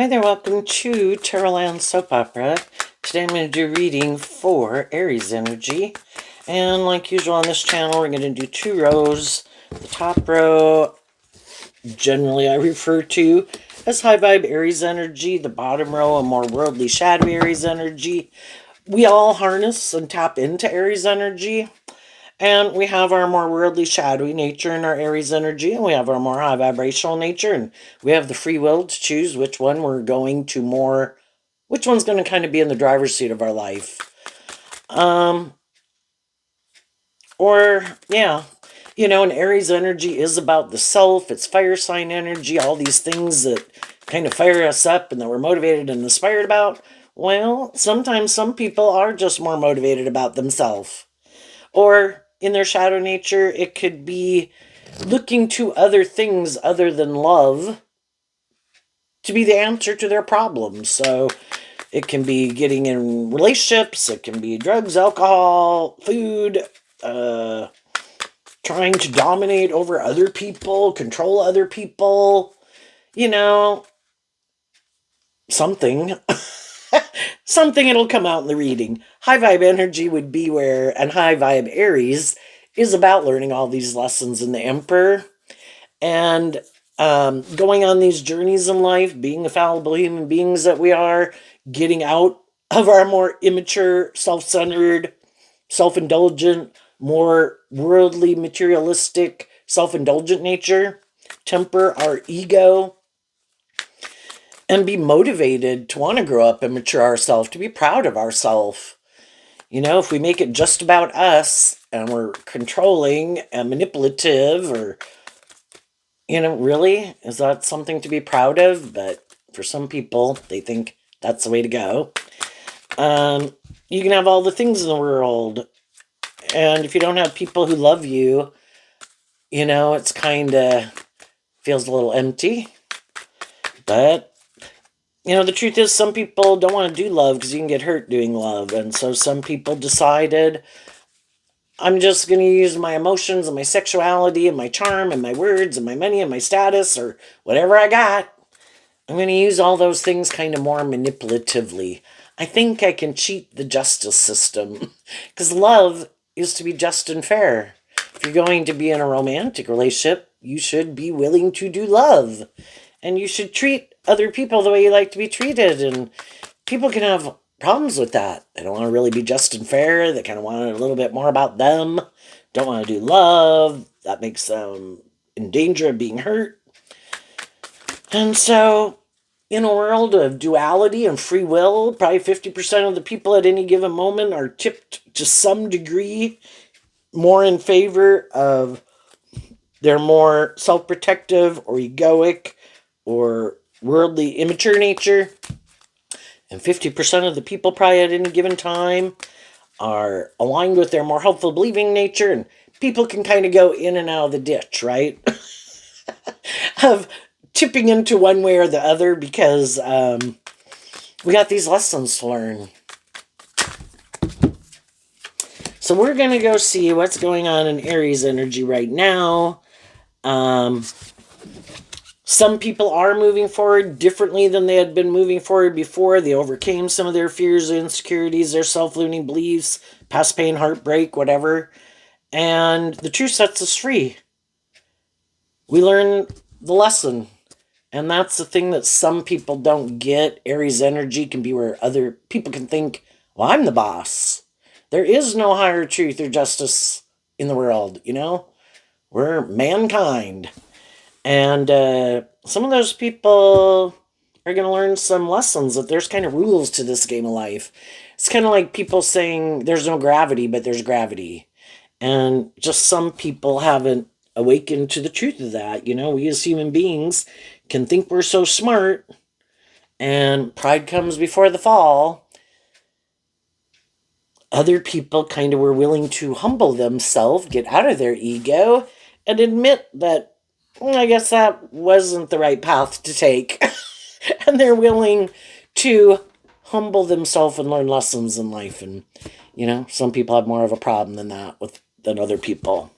Hi there, welcome to Terrorland Soap Opera. Today I'm going to do reading for Aries energy. And like usual on this channel, we're going to do 2 rows. The top row, generally I refer to as high vibe Aries energy. The bottom row, a more worldly shadowy Aries energy. We all harness and tap into Aries energy. And we have our more worldly, shadowy nature in our Aries energy, and we have our more high vibrational nature, and we have the free will to choose which one we're going to more, which one's going to kind of be in the driver's seat of our life. And Aries energy is about the self, it's fire sign energy, all these things that kind of fire us up and that we're motivated and inspired about. Well, sometimes some people are just more motivated about themselves. Or in their shadow nature, it could be looking to other things other than love to be the answer to their problems. So it can be getting in relationships, it can be drugs, alcohol, food, trying to dominate over other people, control other people, something. Something, it'll come out in the reading. High vibe energy would be where, and high vibe Aries is about learning all these lessons in the Emperor and going on these journeys in life, being the fallible human beings that we are, getting out of our more immature, self-centered, self-indulgent, more worldly, materialistic, self-indulgent nature, temper our ego, and be motivated to want to grow up and mature ourselves, to be proud of ourselves. If we make it just about us and we're controlling and manipulative, or, really, is that something to be proud of? But for some people, they think that's the way to go. You can have all the things in the world, and if you don't have people who love you, it's kind of feels a little empty. But the truth is, some people don't want to do love because you can get hurt doing love. And so some people decided, I'm just going to use my emotions and my sexuality and my charm and my words and my money and my status or whatever I got. I'm going to use all those things kind of more manipulatively. I think I can cheat the justice system because love is to be just and fair. If you're going to be in a romantic relationship, you should be willing to do love. And you should treat other people the way you like to be treated. And people can have problems with that. They don't want to really be just and fair. They kind of want a little bit more about them. Don't want to do love. That makes them in danger of being hurt. And so, in a world of duality and free will, probably 50% of the people at any given moment are tipped to some degree more in favor of their more self-protective or egoic or worldly immature nature. And 50% of the people probably at any given time are aligned with their more helpful believing nature. And people can kind of go in and out of the ditch, right? Of tipping into one way or the other because we got these lessons to learn. So we're going to go see what's going on in Aries energy right now. Some people are moving forward differently than they had been moving forward before. They overcame some of their fears, insecurities, their self-limiting beliefs, past pain, heartbreak, whatever. And the truth sets us free. We learn the lesson. And that's the thing that some people don't get. Aries energy can be where other people can think, well, I'm the boss. There is no higher truth or justice in the world, We're mankind. And some of those people are going to learn some lessons that there's kind of rules to this game of life. It's kind of like people saying there's no gravity, but there's gravity. And just some people haven't awakened to the truth of that. We as human beings can think we're so smart, and pride comes before the fall. Other people kind of were willing to humble themselves, get out of their ego, and admit that I guess that wasn't the right path to take. And they're willing to humble themselves and learn lessons in life. And, some people have more of a problem than that than other people.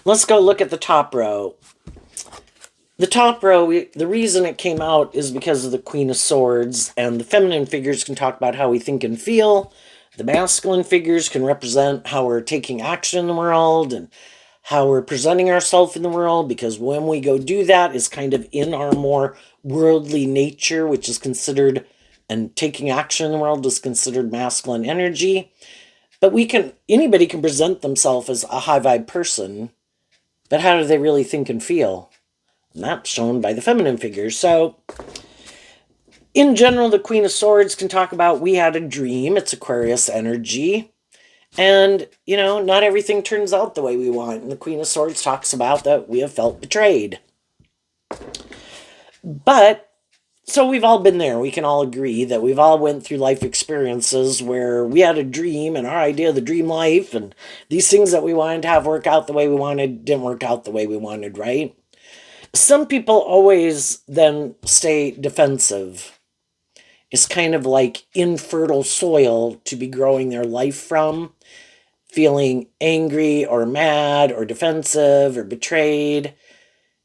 Let's go look at the top row. The top row, the reason it came out is because of the Queen of Swords, and the feminine figures can talk about how we think and feel. The masculine figures can represent how we're taking action in the world and how we're presenting ourselves in the world, because when we go do that is kind of in our more worldly nature, which is considered, and taking action in the world is considered masculine energy. But anybody can present themselves as a high vibe person, but how do they really think and feel? And that's shown by the feminine figures. So, in general, the Queen of Swords can talk about we had a dream. It's Aquarius energy. And, not everything turns out the way we want. And the Queen of Swords talks about that we have felt betrayed. But, so we've all been there. We can all agree that we've all went through life experiences where we had a dream and our idea of the dream life and these things that we wanted to have work out the way we wanted didn't work out the way we wanted, right? Some people always then stay defensive. It's kind of like infertile soil to be growing their life from, feeling angry or mad or defensive or betrayed.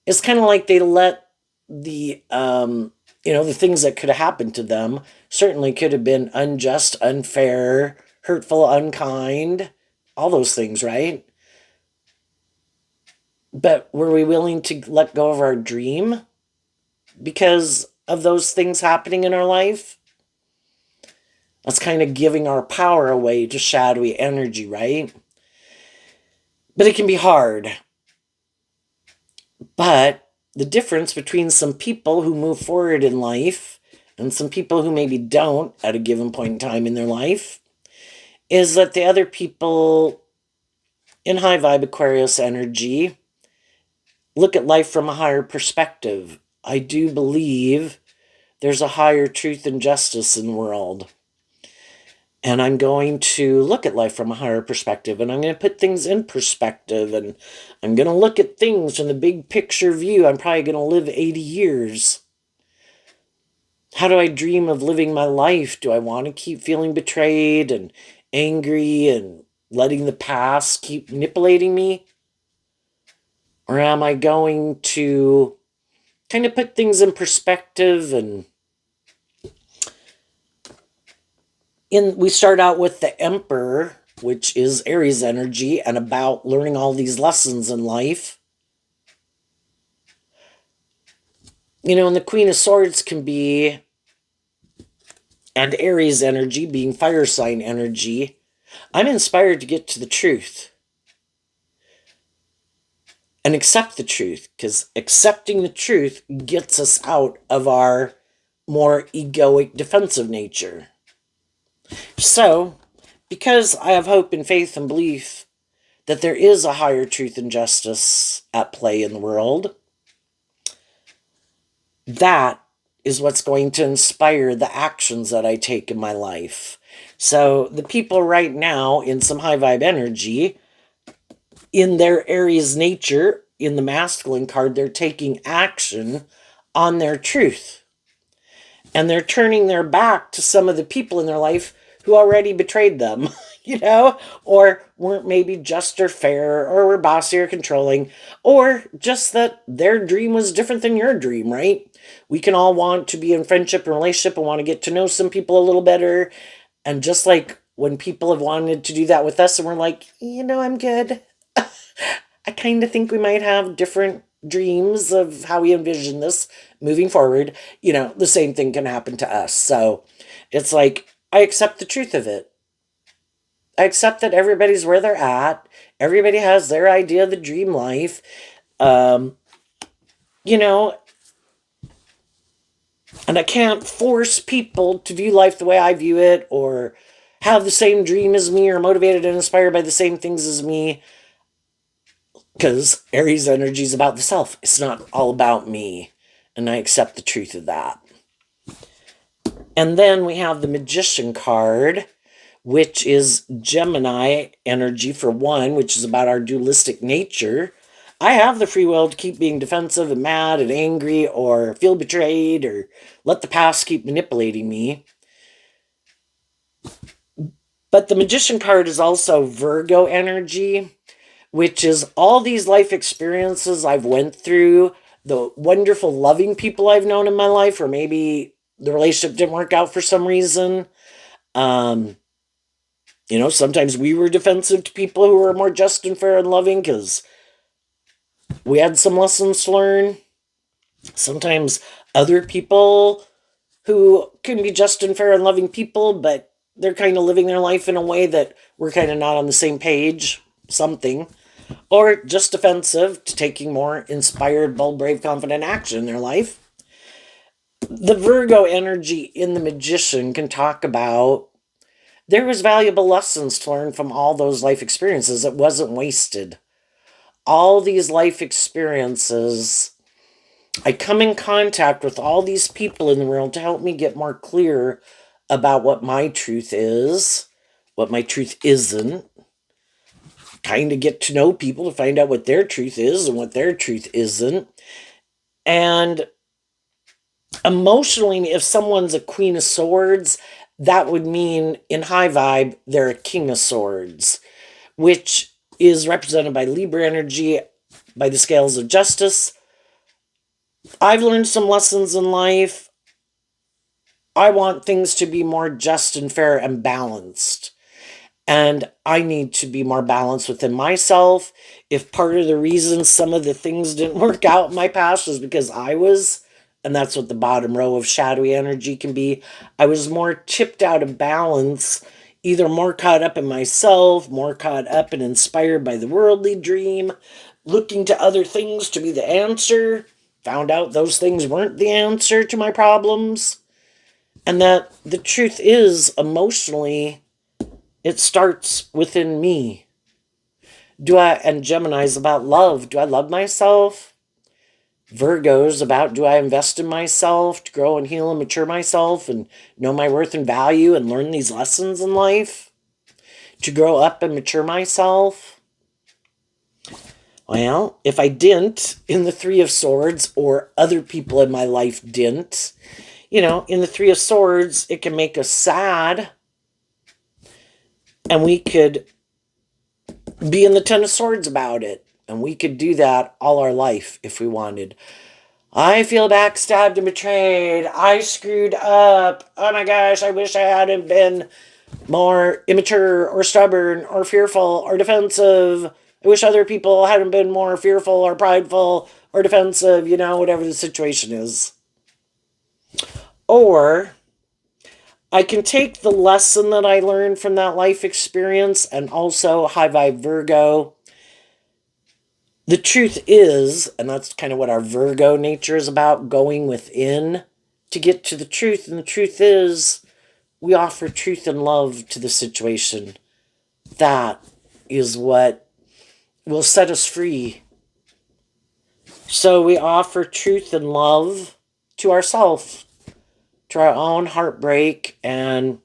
It's kind of like they let the things that could have happened to them certainly could have been unjust, unfair, hurtful, unkind, all those things, right? But were we willing to let go of our dream because of those things happening in our life? That's kind of giving our power away to shadowy energy, right? But it can be hard. But the difference between some people who move forward in life and some people who maybe don't at a given point in time in their life is that the other people in high vibe Aquarius energy look at life from a higher perspective. I do believe there's a higher truth and justice in the world. And I'm going to look at life from a higher perspective, and I'm going to put things in perspective, and I'm going to look at things from the big picture view. I'm probably going to live 80 years. How do I dream of living my life? Do I want to keep feeling betrayed and angry and letting the past keep manipulating me? Or am I going to kind of put things in perspective? And we start out with the Emperor, which is Aries energy, and about learning all these lessons in life. And the Queen of Swords can be, and Aries energy being fire sign energy. I'm inspired to get to the truth and accept the truth, because accepting the truth gets us out of our more egoic defensive nature. So, because I have hope and faith and belief that there is a higher truth and justice at play in the world, that is what's going to inspire the actions that I take in my life. So the people right now in some high vibe energy, in their Aries nature, in the masculine card, they're taking action on their truth. And they're turning their back to some of the people in their life who already betrayed them, or weren't maybe just or fair, or were bossy or controlling, or just that their dream was different than your dream, right? We can all want to be in friendship and relationship and want to get to know some people a little better. And just like when people have wanted to do that with us and we're like, I'm good. I kind of think we might have different dreams of how we envision this moving forward. The same thing can happen to us. So it's like, I accept the truth of it. I accept that everybody's where they're at. Everybody has their idea of the dream life. Um, you know, and I can't force people to view life the way I view it, or have the same dream as me, or motivated and inspired by the same things as me. Because Aries energy is about the self. It's not all about me. And I accept the truth of that. And then we have the Magician card, which is Gemini energy for one, which is about our dualistic nature. I have the free will to keep being defensive and mad and angry, or feel betrayed, or let the past keep manipulating me. But the Magician card is also Virgo energy, which is all these life experiences I've went through the wonderful, loving people I've known in my life, or maybe the relationship didn't work out for some reason. Um, sometimes we were defensive to people who were more just and fair and loving because we had some lessons to learn. Sometimes other people who can be just and fair and loving people, but they're kind of living their life in a way that we're kind of not on the same page, something. Or just defensive to taking more inspired, bold, brave, confident action in their life. The Virgo energy in the Magician can talk about there was valuable lessons to learn from all those life experiences. It wasn't wasted. All these life experiences, I come in contact with all these people in the world to help me get more clear about what my truth is, what my truth isn't. Kind of get to know people to find out what their truth is and what their truth isn't. And emotionally, if someone's a Queen of Swords, that would mean in high vibe, they're a King of Swords, which is represented by Libra energy, by the scales of justice. I've learned some lessons in life. I want things to be more just and fair and balanced. And I need to be more balanced within myself. If part of the reason some of the things didn't work out in my past was because and that's what the bottom row of shadowy energy can be, I was more tipped out of balance, either more caught up in myself, more caught up and inspired by the worldly dream, looking to other things to be the answer, found out those things weren't the answer to my problems, and that the truth is emotionally it starts within me. And Gemini's about love. Do I love myself? Virgo's about, do I invest in myself to grow and heal and mature myself and know my worth and value and learn these lessons in life? To grow up and mature myself? Well, if I didn't in the Three of Swords, or other people in my life didn't, in the Three of Swords, it can make us sad. And we could be in the Ten of Swords about it. And we could do that all our life if we wanted. I feel backstabbed and betrayed. I screwed up. Oh my gosh, I wish I hadn't been more immature or stubborn or fearful or defensive. I wish other people hadn't been more fearful or prideful or defensive, whatever the situation is. Or I can take the lesson that I learned from that life experience, and also high vibe Virgo. The truth is, and that's kind of what our Virgo nature is about, going within to get to the truth. And the truth is, we offer truth and love to the situation. That is what will set us free. So we offer truth and love to ourselves, to our own heartbreak and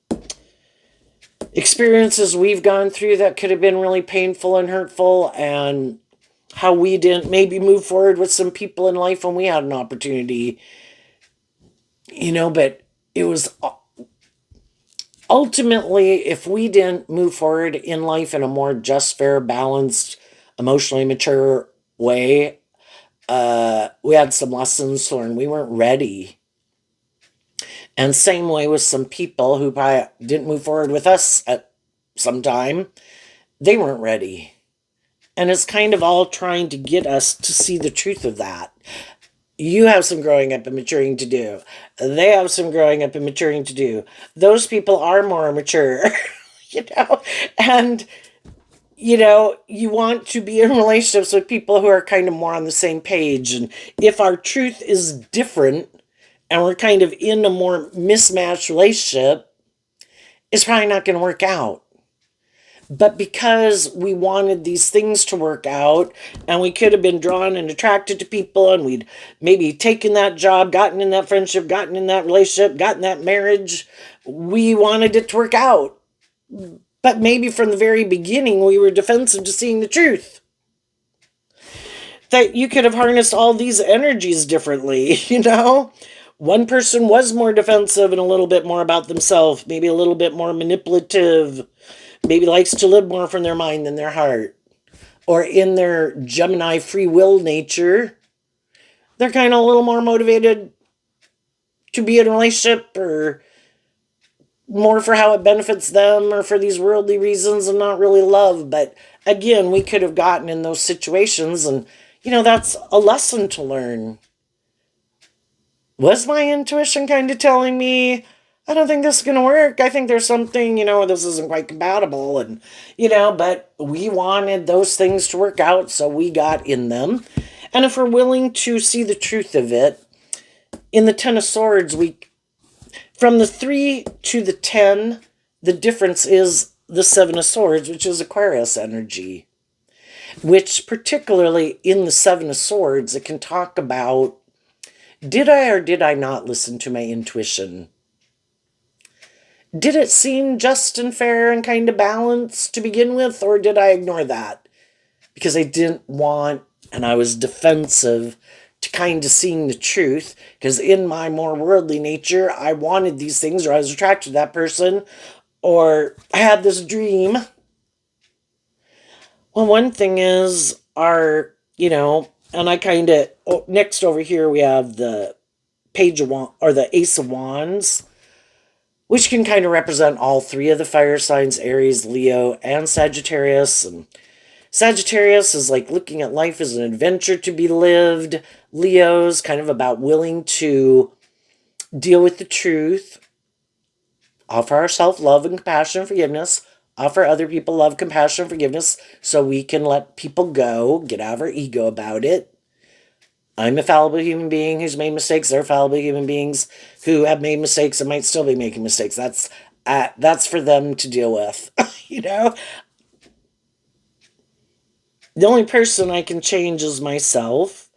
experiences we've gone through that could have been really painful and hurtful, and how we didn't maybe move forward with some people in life when we had an opportunity. But it was ultimately, if we didn't move forward in life in a more just, fair, balanced, emotionally mature way, we had some lessons to learn. We weren't ready. And same way with some people who probably didn't move forward with us at some time. They weren't ready. And it's kind of all trying to get us to see the truth of that. You have some growing up and maturing to do. They have some growing up and maturing to do. Those people are more mature, and, you want to be in relationships with people who are kind of more on the same page. And if our truth is different and we're kind of in a more mismatched relationship, it's probably not going to work out. But because we wanted these things to work out, and we could have been drawn and attracted to people, and we'd maybe taken that job, gotten in that friendship, gotten in that relationship, gotten that marriage, we wanted it to work out. But maybe from the very beginning, we were defensive to seeing the truth. That you could have harnessed all these energies differently, One person was more defensive and a little bit more about themselves, maybe a little bit more manipulative, maybe likes to live more from their mind than their heart. Or in their Gemini free will nature, they're kind of a little more motivated to be in a relationship, or more for how it benefits them, or for these worldly reasons and not really love. But again, we could have gotten in those situations, and that's a lesson to learn. Was my intuition kind of telling me, I don't think this is going to work? I think there's something, this isn't quite compatible. And, but we wanted those things to work out, so we got in them. And if we're willing to see the truth of it, in the Ten of Swords, from the 3 to the 10, the difference is the Seven of Swords, which is Aquarius energy. Which, particularly in the Seven of Swords, it can talk about, did I or did I not listen to my intuition? Did it seem just and fair and kind of balanced to begin with, or did I ignore that? Because I didn't want, and I was defensive to kind of seeing the truth, because in my more worldly nature, I wanted these things, or I was attracted to that person, or I had this dream. Well, one thing is and I kind of, next over here we have the Page of Wands, or the Ace of Wands, which can kind of represent all three of the fire signs, Aries, Leo, and Sagittarius. And Sagittarius is like looking at life as an adventure to be lived. Leo's kind of about willing to deal with the truth, offer ourselves love and compassion and forgiveness, offer other people love, compassion, and forgiveness, so we can let people go, get out of our ego about it. I'm a fallible human being who's made mistakes. They're fallible human beings who have made mistakes and might still be making mistakes. That's for them to deal with. The only person I can change is myself,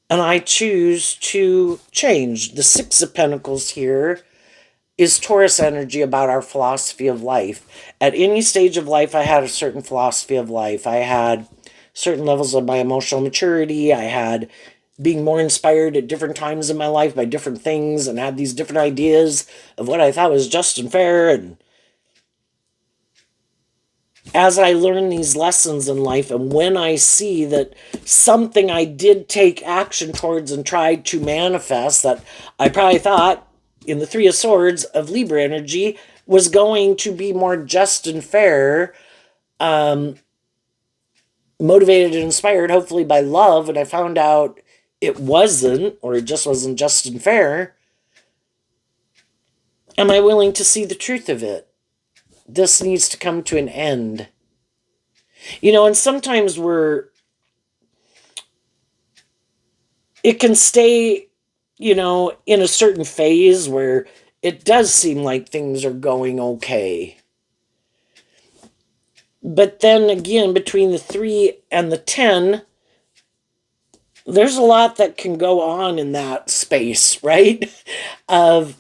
and I choose to change. The Six of Pentacles here is Taurus energy, about our philosophy of life. At any stage of life, I had a certain philosophy of life. I had certain levels of my emotional maturity. I had being more inspired at different times in my life by different things, and had these different ideas of what I thought was just and fair. And as I learn these lessons in life, and when I see that something I did take action towards and tried to manifest, that I probably thought in the Three of Swords of Libra energy was going to be more just and fair, motivated and inspired, hopefully by love, and I found out it wasn't, or it just wasn't just and fair, am I willing to see the truth of it? This needs to come to an end. And sometimes it can stay, in a certain phase where it does seem like things are going okay. But then again, between the 3 and the 10, there's a lot that can go on in that space, right? Of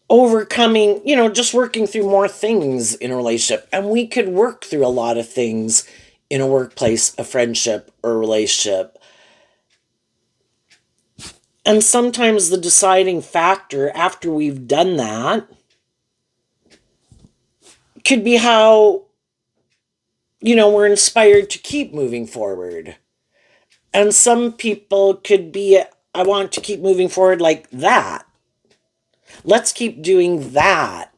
overcoming, just working through more things in a relationship. And we could work through a lot of things in a workplace, a friendship, or a relationship. And sometimes the deciding factor after we've done that could be how, we're inspired to keep moving forward. And some people could be, I want to keep moving forward like that. Let's keep doing that.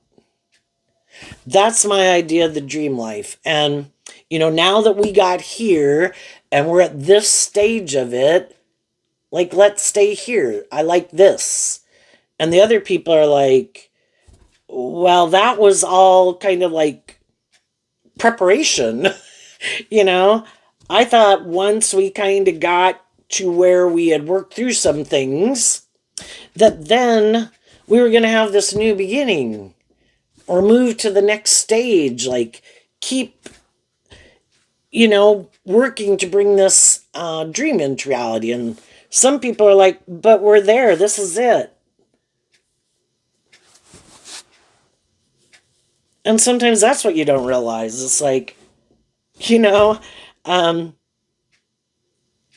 That's my idea of the dream life. And, now that we got here and we're at this stage of it, like, let's stay here. I like this. And the other people are like, well, that was all kind of like preparation. I thought once we kind of got to where we had worked through some things, that then we were going to have this new beginning, or move to the next stage, like keep, working to bring this dream into reality. And some people are like, but we're there, this is it. And sometimes that's what you don't realize. It's like, um,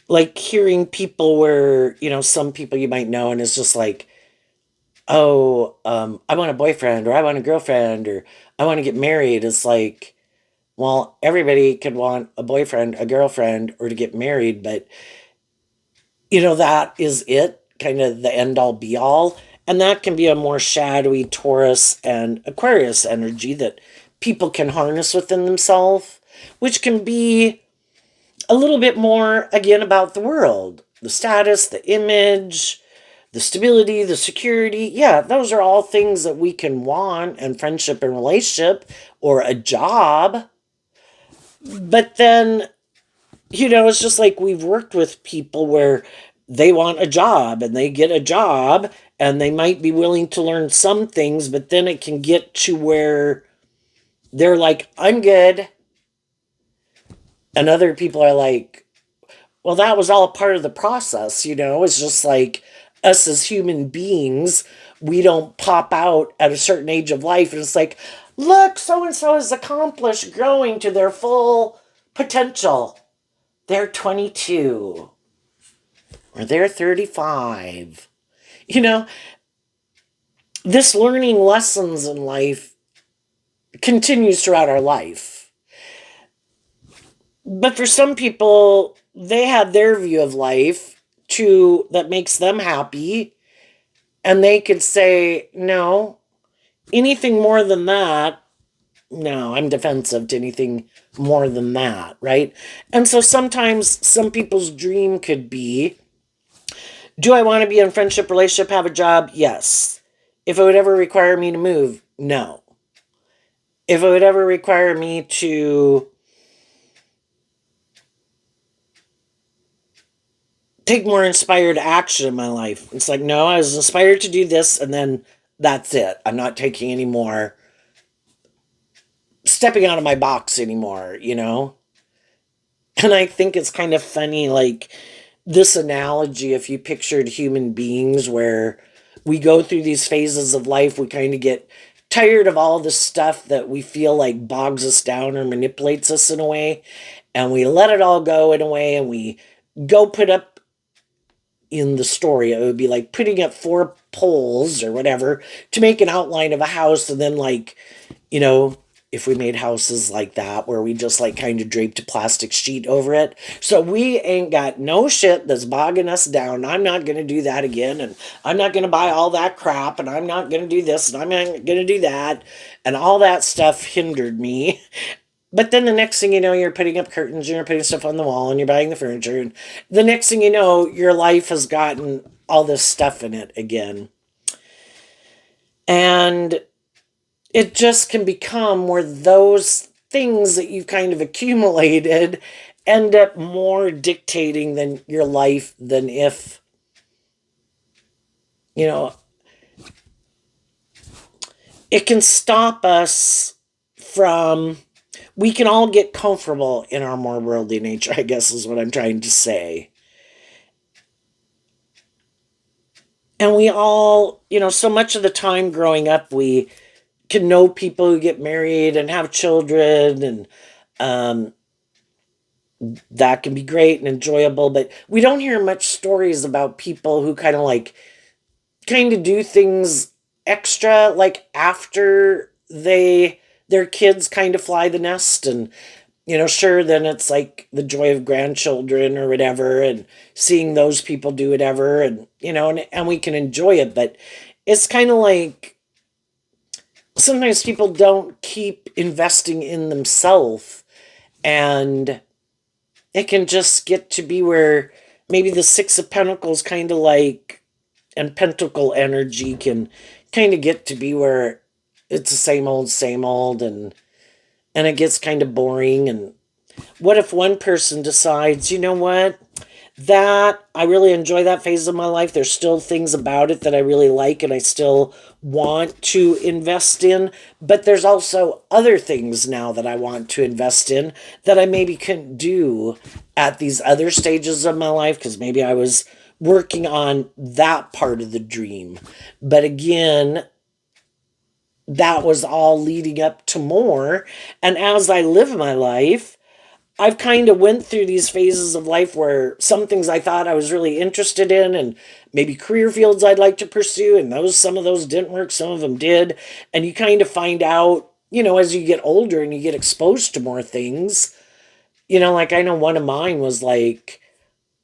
like hearing people where, some people you might know, and it's just like, oh, I want a boyfriend, or I want a girlfriend, or I want to get married. It's like, Well, everybody could want a boyfriend, a girlfriend, or to get married, but that is it, kind of the end all be all. And that can be a more shadowy Taurus and Aquarius energy that people can harness within themselves, which can be a little bit more, again, about the world, the status, the image, the stability, the security. Yeah, those are all things that we can want in friendship and relationship or a job. But then, it's just like we've worked with people where they want a job and they get a job and they might be willing to learn some things, but then it can get to where they're like, I'm good. And other people are like, well, that was all part of the process. It's just like us as human beings, we don't pop out at a certain age of life and it's like, look, so and so has accomplished growing to their full potential. They're 22 or they're 35. You know, this learning lessons in life continues throughout our life. But for some people, they have their view of life that makes them happy, and they could say, no, anything more than that, no, I'm defensive to anything more than that, right? And so sometimes some people's dream could be, do I want to be in a friendship, relationship, have a job? Yes. If it would ever require me to move, no. If it would ever require me to take more inspired action in my life, it's like, no, I was inspired to do this, and then that's it. I'm not taking any more, stepping out of my box anymore. And I think it's kind of funny, like this analogy, if you pictured human beings where we go through these phases of life, we kind of get tired of all the stuff that we feel like bogs us down or manipulates us in a way, and we let it all go in a way, and we go put up, in the story it would be like putting up 4 poles or whatever to make an outline of a house, and then like, you know if we made houses like that where we just like kind of draped a plastic sheet over it, so we ain't got no shit that's bogging us down. I'm not going to do that again, and I'm not going to buy all that crap, and I'm not going to do this, and I'm not going to do that, and all that stuff hindered me. But then the next thing you know, you're putting up curtains, and you're putting stuff on the wall, and you're buying the furniture, and the next thing you know, your life has gotten all this stuff in it again. And it just can become where those things that you've kind of accumulated end up more dictating than your life than if, you know, it can stop us from, we can all get comfortable in our more worldly nature, I guess is what I'm trying to say. And we all, so much of the time growing up, we can know people who get married and have children, and um, that can be great and enjoyable. But we don't hear much stories about people who kind of do things extra, like after their kids kind of fly the nest, and sure, then it's like the joy of grandchildren or whatever, and seeing those people do whatever, and and we can enjoy it, but it's kind of like sometimes people don't keep investing in themselves, and it can just get to be where maybe the Six of Pentacles kind of like, and Pentacle energy can kind of get to be where it's the same old, and it gets kind of boring. And what if one person decides, you know what, that I really enjoy that phase of my life. There's still things about it that I really like and I still want to invest in, but there's also other things now that I want to invest in that I maybe couldn't do at these other stages of my life because maybe I was working on that part of the dream. But again, that was all leading up to more. And as I live my life, I've kind of went through these phases of life where some things I thought I was really interested in, and maybe career fields I'd like to pursue, and some of those didn't work, some of them did. And you kind of find out, as you get older and you get exposed to more things, like I know one of mine was like,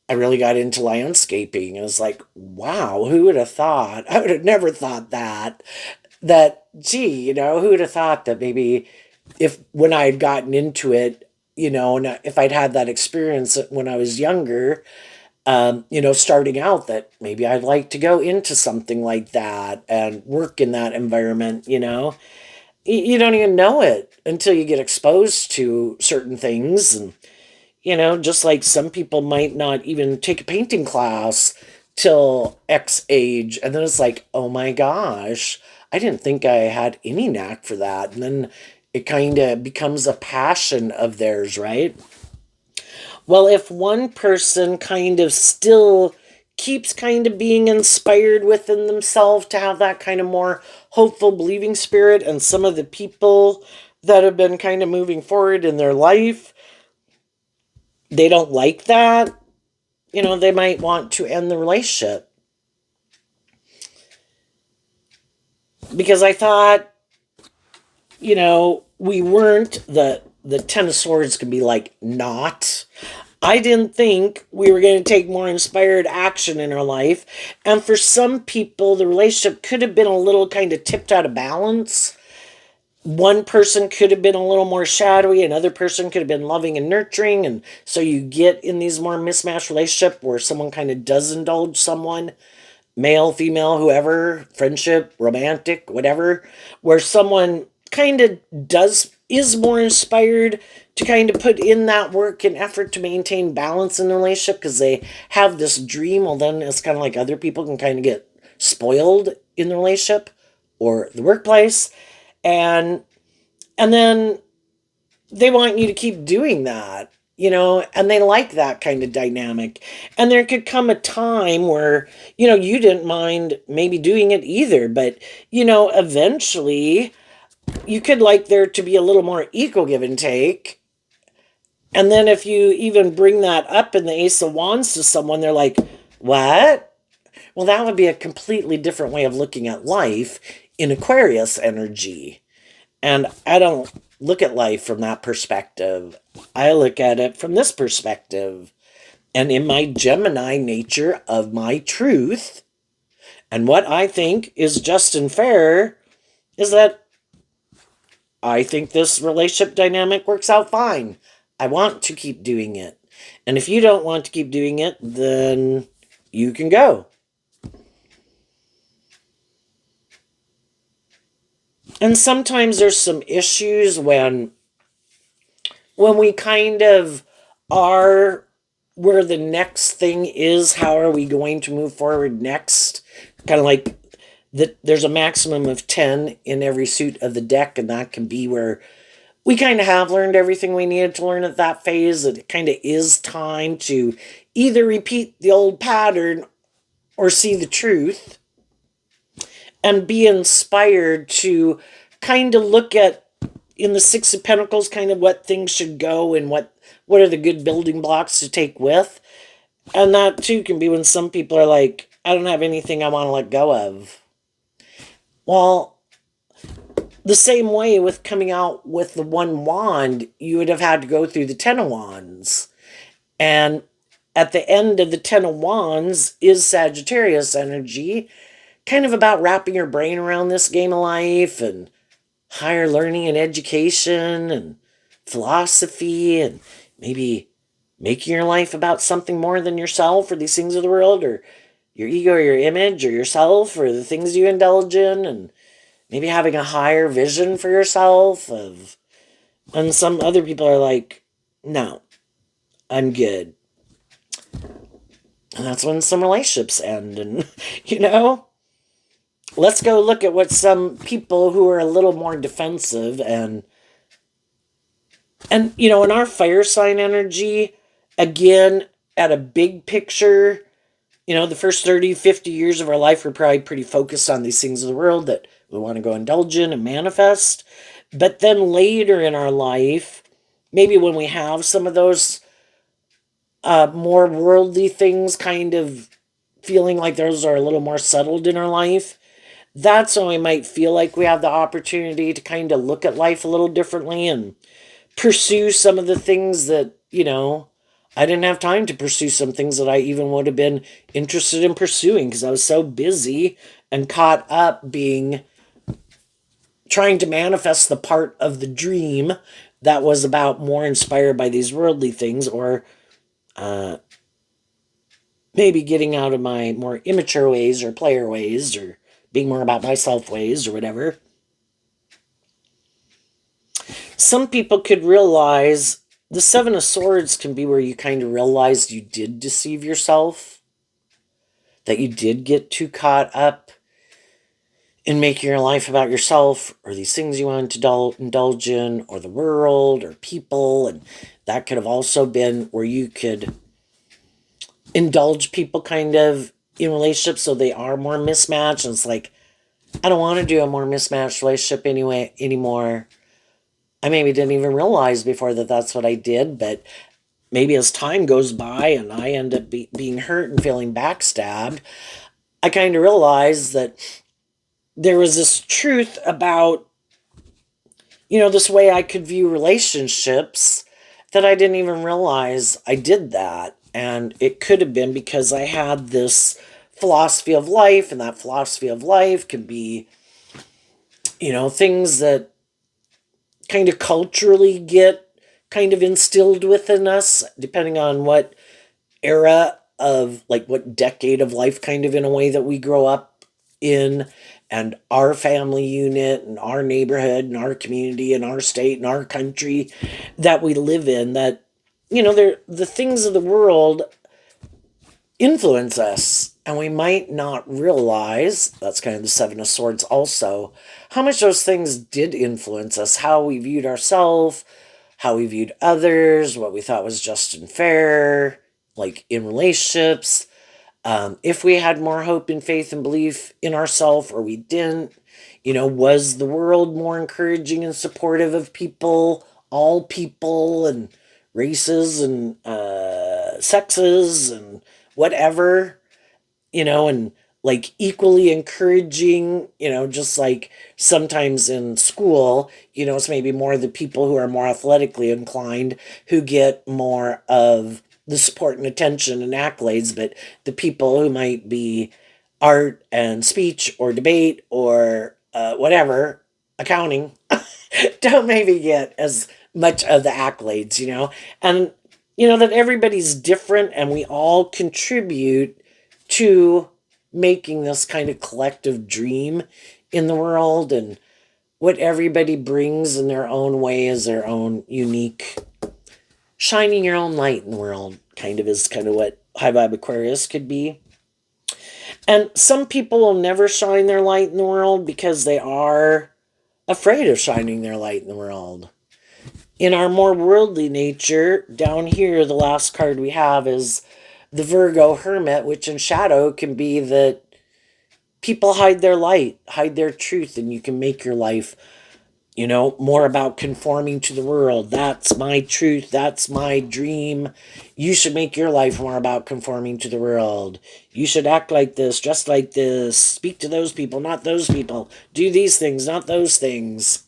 I really got into landscaping. It was like, wow, who would have thought? I would have never thought that, gee, who would have thought that maybe if when I had gotten into it, and if I'd had that experience when I was younger, starting out, that maybe I'd like to go into something like that and work in that environment, You don't even know it until you get exposed to certain things. And, just like some people might not even take a painting class till X age. And then it's like, oh my gosh, I didn't think I had any knack for that. And then it kind of becomes a passion of theirs, right? Well, if one person kind of still keeps kind of being inspired within themselves to have that kind of more hopeful, believing spirit, and some of the people that have been kind of moving forward in their life, they don't like that, they might want to end the relationship. Because I thought, we weren't the Ten of Swords could be like not. I didn't think we were going to take more inspired action in our life. And for some people, the relationship could have been a little kind of tipped out of balance. One person could have been a little more shadowy, another person could have been loving and nurturing. And so you get in these more mismatched relationship where someone kind of does indulge someone, male, female, whoever, friendship, romantic, whatever, where someone kind of is more inspired to kind of put in that work and effort to maintain balance in the relationship because they have this dream. Well, then it's kind of like other people can kind of get spoiled in the relationship or the workplace, and then they want you to keep doing that, and they like that kind of dynamic. And there could come a time where, you didn't mind maybe doing it either, but, eventually you could like there to be a little more equal give and take. And then if you even bring that up in the Ace of Wands to someone, they're like, what? Well, that would be a completely different way of looking at life in Aquarius energy. And I don't look at life from that perspective. I look at it from this perspective. And in my Gemini nature of my truth, and what I think is just and fair, is that I think this relationship dynamic works out fine. I want to keep doing it. And if you don't want to keep doing it, then you can go. And sometimes there's some issues when we kind of are where the next thing is, how are we going to move forward next? Kind of like that there's a maximum of 10 in every suit of the deck, and that can be where we kind of have learned everything we needed to learn at that phase. It kind of is time to either repeat the old pattern or see the truth and be inspired to kind of look at in the Six of Pentacles kind of what things should go and what are the good building blocks to take with. And that too can be when some people are like, I don't have anything I want to let go of. Well, the same way with coming out with the one wand, you would have had to go through the Ten of Wands. And at the end of the Ten of Wands is Sagittarius energy, kind of about wrapping your brain around this game of life and higher learning and education and philosophy, and maybe making your life about something more than yourself or these things of the world or your ego or your image or yourself or the things you indulge in, and maybe having a higher vision for yourself of. And some other people are like, no, I'm good. And that's when some relationships end. And let's go look at what some people who are a little more defensive and in our fire sign energy, again, at a big picture, the first 30, 50 years of our life, we're probably pretty focused on these things of the world that we want to go indulge in and manifest. But then later in our life, maybe when we have some of those more worldly things kind of feeling like those are a little more settled in our life, that's when we might feel like we have the opportunity to kind of look at life a little differently and pursue some of the things that, I didn't have time to pursue some things that I even would have been interested in pursuing because I was so busy and caught up being trying to manifest the part of the dream that was about more inspired by these worldly things or maybe getting out of my more immature ways or player ways or being more about myself ways or whatever. Some people could realize the Seven of Swords can be where you kind of realized you did deceive yourself, that you did get too caught up in making your life about yourself or these things you wanted to indulge in or the world or people. And that could have also been where you could indulge people kind of in relationships so they are more mismatched. And it's like, I don't want to do a more mismatched relationship anymore. I maybe didn't even realize before that that's what I did, but maybe as time goes by and I end up being hurt and feeling backstabbed, I kind of realized that there was this truth about, this way I could view relationships that I didn't even realize I did that. And it could have been because I had this philosophy of life, and that philosophy of life can be, things that kind of culturally get kind of instilled within us, depending on what era of, like, what decade of life kind of in a way that we grow up in, and our family unit and our neighborhood and our community and our state and our country that we live in, that they're the things of the world influence us, and we might not realize that's kind of the Seven of Swords also, how much those things did influence us, how we viewed ourselves, how we viewed others, what we thought was just and fair, like in relationships, if we had more hope and faith and belief in ourselves or we didn't. Was the world more encouraging and supportive of people, all people and races and sexes and whatever, and like equally encouraging, just like sometimes in school, it's maybe more the people who are more athletically inclined who get more of the support and attention and accolades, but the people who might be art and speech or debate or whatever, accounting, don't maybe get as much of the accolades, and that everybody's different and we all contribute to making this kind of collective dream in the world, and what everybody brings in their own way is their own unique shining your own light in the world kind of is kind of what high vibe Aquarius could be. And some people will never shine their light in the world because they are afraid of shining their light in the world. In our more worldly nature, down here, the last card we have is the Virgo Hermit, which in shadow can be that people hide their light, hide their truth, and you can make your life, more about conforming to the world. That's my truth. That's my dream. You should make your life more about conforming to the world. You should act like this, dress like this, speak to those people, not those people. Do these things, not those things.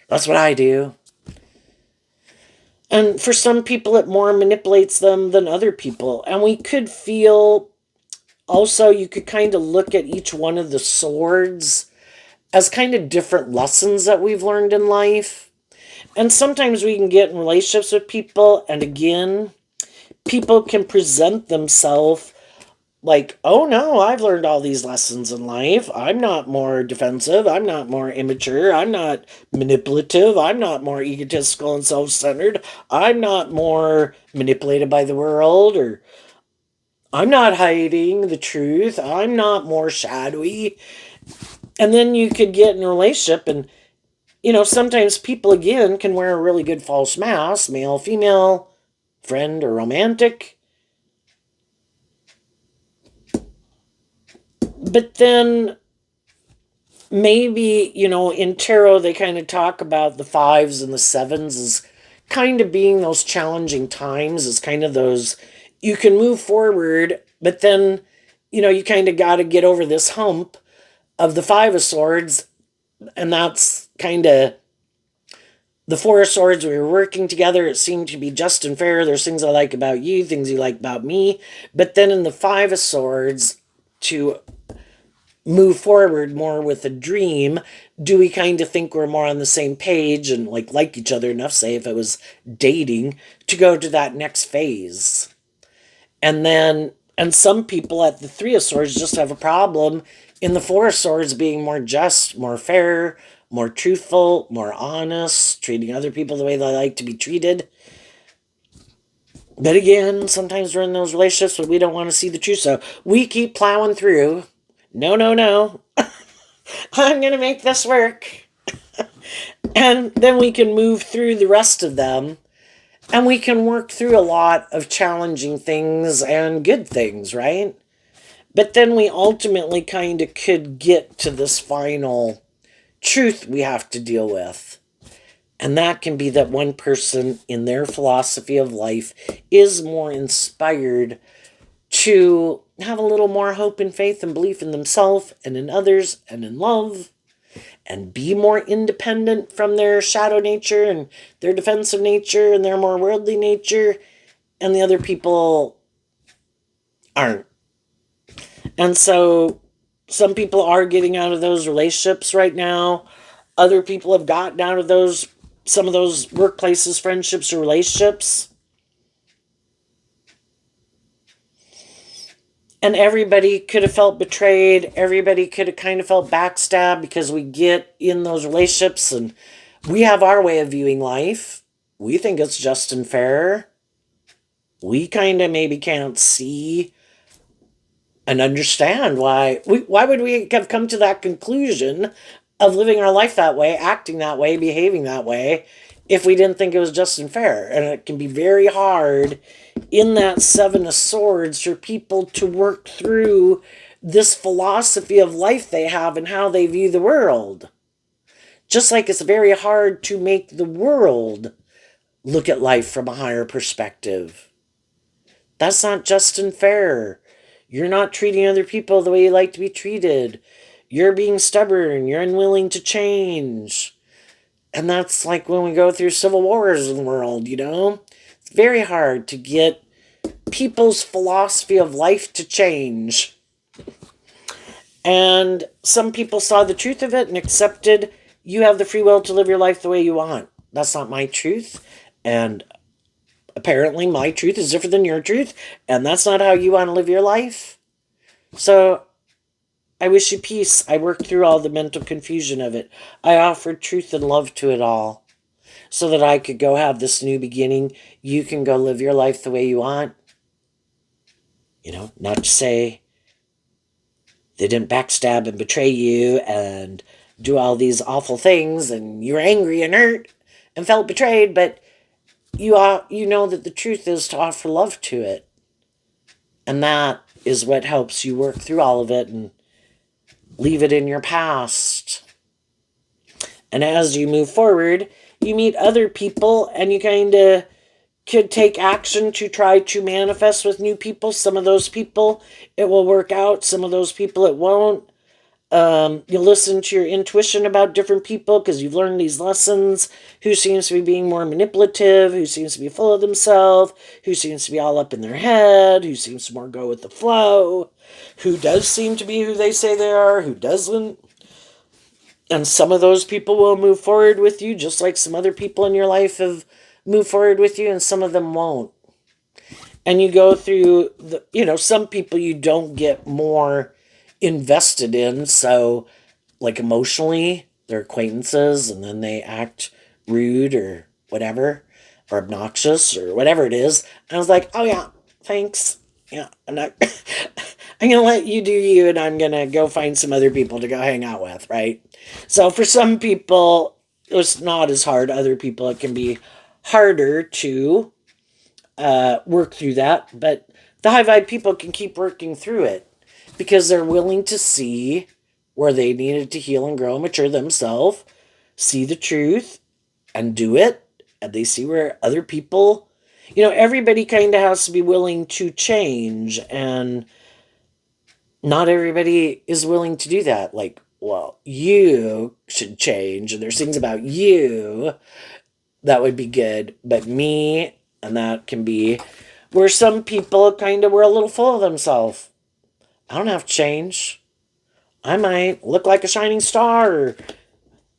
That's what I do. And for some people, it more manipulates them than other people. And we could feel also, you could kind of look at each one of the swords as kind of different lessons that we've learned in life. And sometimes we can get in relationships with people, and again, people can present themselves like, oh no, I've learned all these lessons in life. I'm not more defensive. I'm not more immature. I'm not manipulative. I'm not more egotistical and self centered. I'm not more manipulated by the world, or I'm not hiding the truth. I'm not more shadowy. And then you could get in a relationship, and sometimes people again can wear a really good false mask, male, female, friend, or romantic. But then maybe, in tarot, they kind of talk about the fives and the sevens as kind of being those challenging times, as kind of those, you can move forward, but then, you kind of got to get over this hump of the Five of Swords, and that's kind of the Four of Swords. We were working together. It seemed to be just and fair. There's things I like about you, things you like about me. But then in the Five of Swords, to move forward more with a dream, do we kind of think we're more on the same page and like each other enough, say if it was dating, to go to that next phase? And some people at the Three of Swords just have a problem in the Four of Swords being more just, more fair, more truthful, more honest, treating other people the way they like to be treated. But again, sometimes we're in those relationships where we don't want to see the truth, so we keep plowing through. No, no, no. I'm going to make this work. And then we can move through the rest of them, and we can work through a lot of challenging things and good things, right? But then we ultimately kind of could get to this final truth we have to deal with. And that can be that one person in their philosophy of life is more inspired to have a little more hope and faith and belief in themselves and in others and in love, and be more independent from their shadow nature and their defensive nature and their more worldly nature, and the other people aren't. And so some people are getting out of those relationships right now. Other people have gotten out of some of those workplaces, friendships, or relationships. And everybody could have felt betrayed. Everybody could have kind of felt backstabbed, because we get in those relationships and we have our way of viewing life. We think it's just and fair. We kind of maybe can't see and understand why would we have come to that conclusion of living our life that way, acting that way, behaving that way, if we didn't think it was just and fair. And it can be very hard in that Seven of Swords for people to work through this philosophy of life they have and how they view the world. Just like it's very hard to make the world look at life from a higher perspective. That's not just and fair. You're not treating other people the way you like to be treated. You're being stubborn. You're unwilling to change. And that's like when we go through civil wars in the world, It's very hard to get people's philosophy of life to change. And some people saw the truth of it and accepted you have the free will to live your life the way you want. That's not my truth. And apparently my truth is different than your truth. And that's not how you want to live your life. So I wish you peace. I worked through all the mental confusion of it. I offered truth and love to it all, so that I could go have this new beginning. You can go live your life the way you want. Not to say they didn't backstab and betray you and do all these awful things and you were angry and hurt and felt betrayed, but you know that the truth is to offer love to it. And that is what helps you work through all of it and leave it in your past. And as you move forward, you meet other people and you kind of could take action to try to manifest with new people. Some of those people, it will work out. Some of those people, it won't. You listen to your intuition about different people because you've learned these lessons. Who seems to be being more manipulative, who seems to be full of themselves, who seems to be all up in their head, who seems to more go with the flow, who does seem to be who they say they are, who doesn't. And some of those people will move forward with you, just like some other people in your life have moved forward with you, and some of them won't. And you go through some people you don't get more invested in, so like emotionally, they're acquaintances, and then they act rude or whatever, or obnoxious or whatever it is. And I was like, oh yeah, thanks. Yeah, I'm not. I'm gonna let you do you, and I'm gonna go find some other people to go hang out with, right? So for some people, it's not as hard. Other people, it can be harder to work through that. But the high vibe people can keep working through it because they're willing to see where they needed to heal and grow and mature themselves, see the truth, and do it. And they see where other people, everybody kind of has to be willing to change, and not everybody is willing to do that. Like well, you should change, and there's things about you that would be good, but me, and that can be where some people kind of were a little full of themselves. I don't have to change. I might look like a shining star or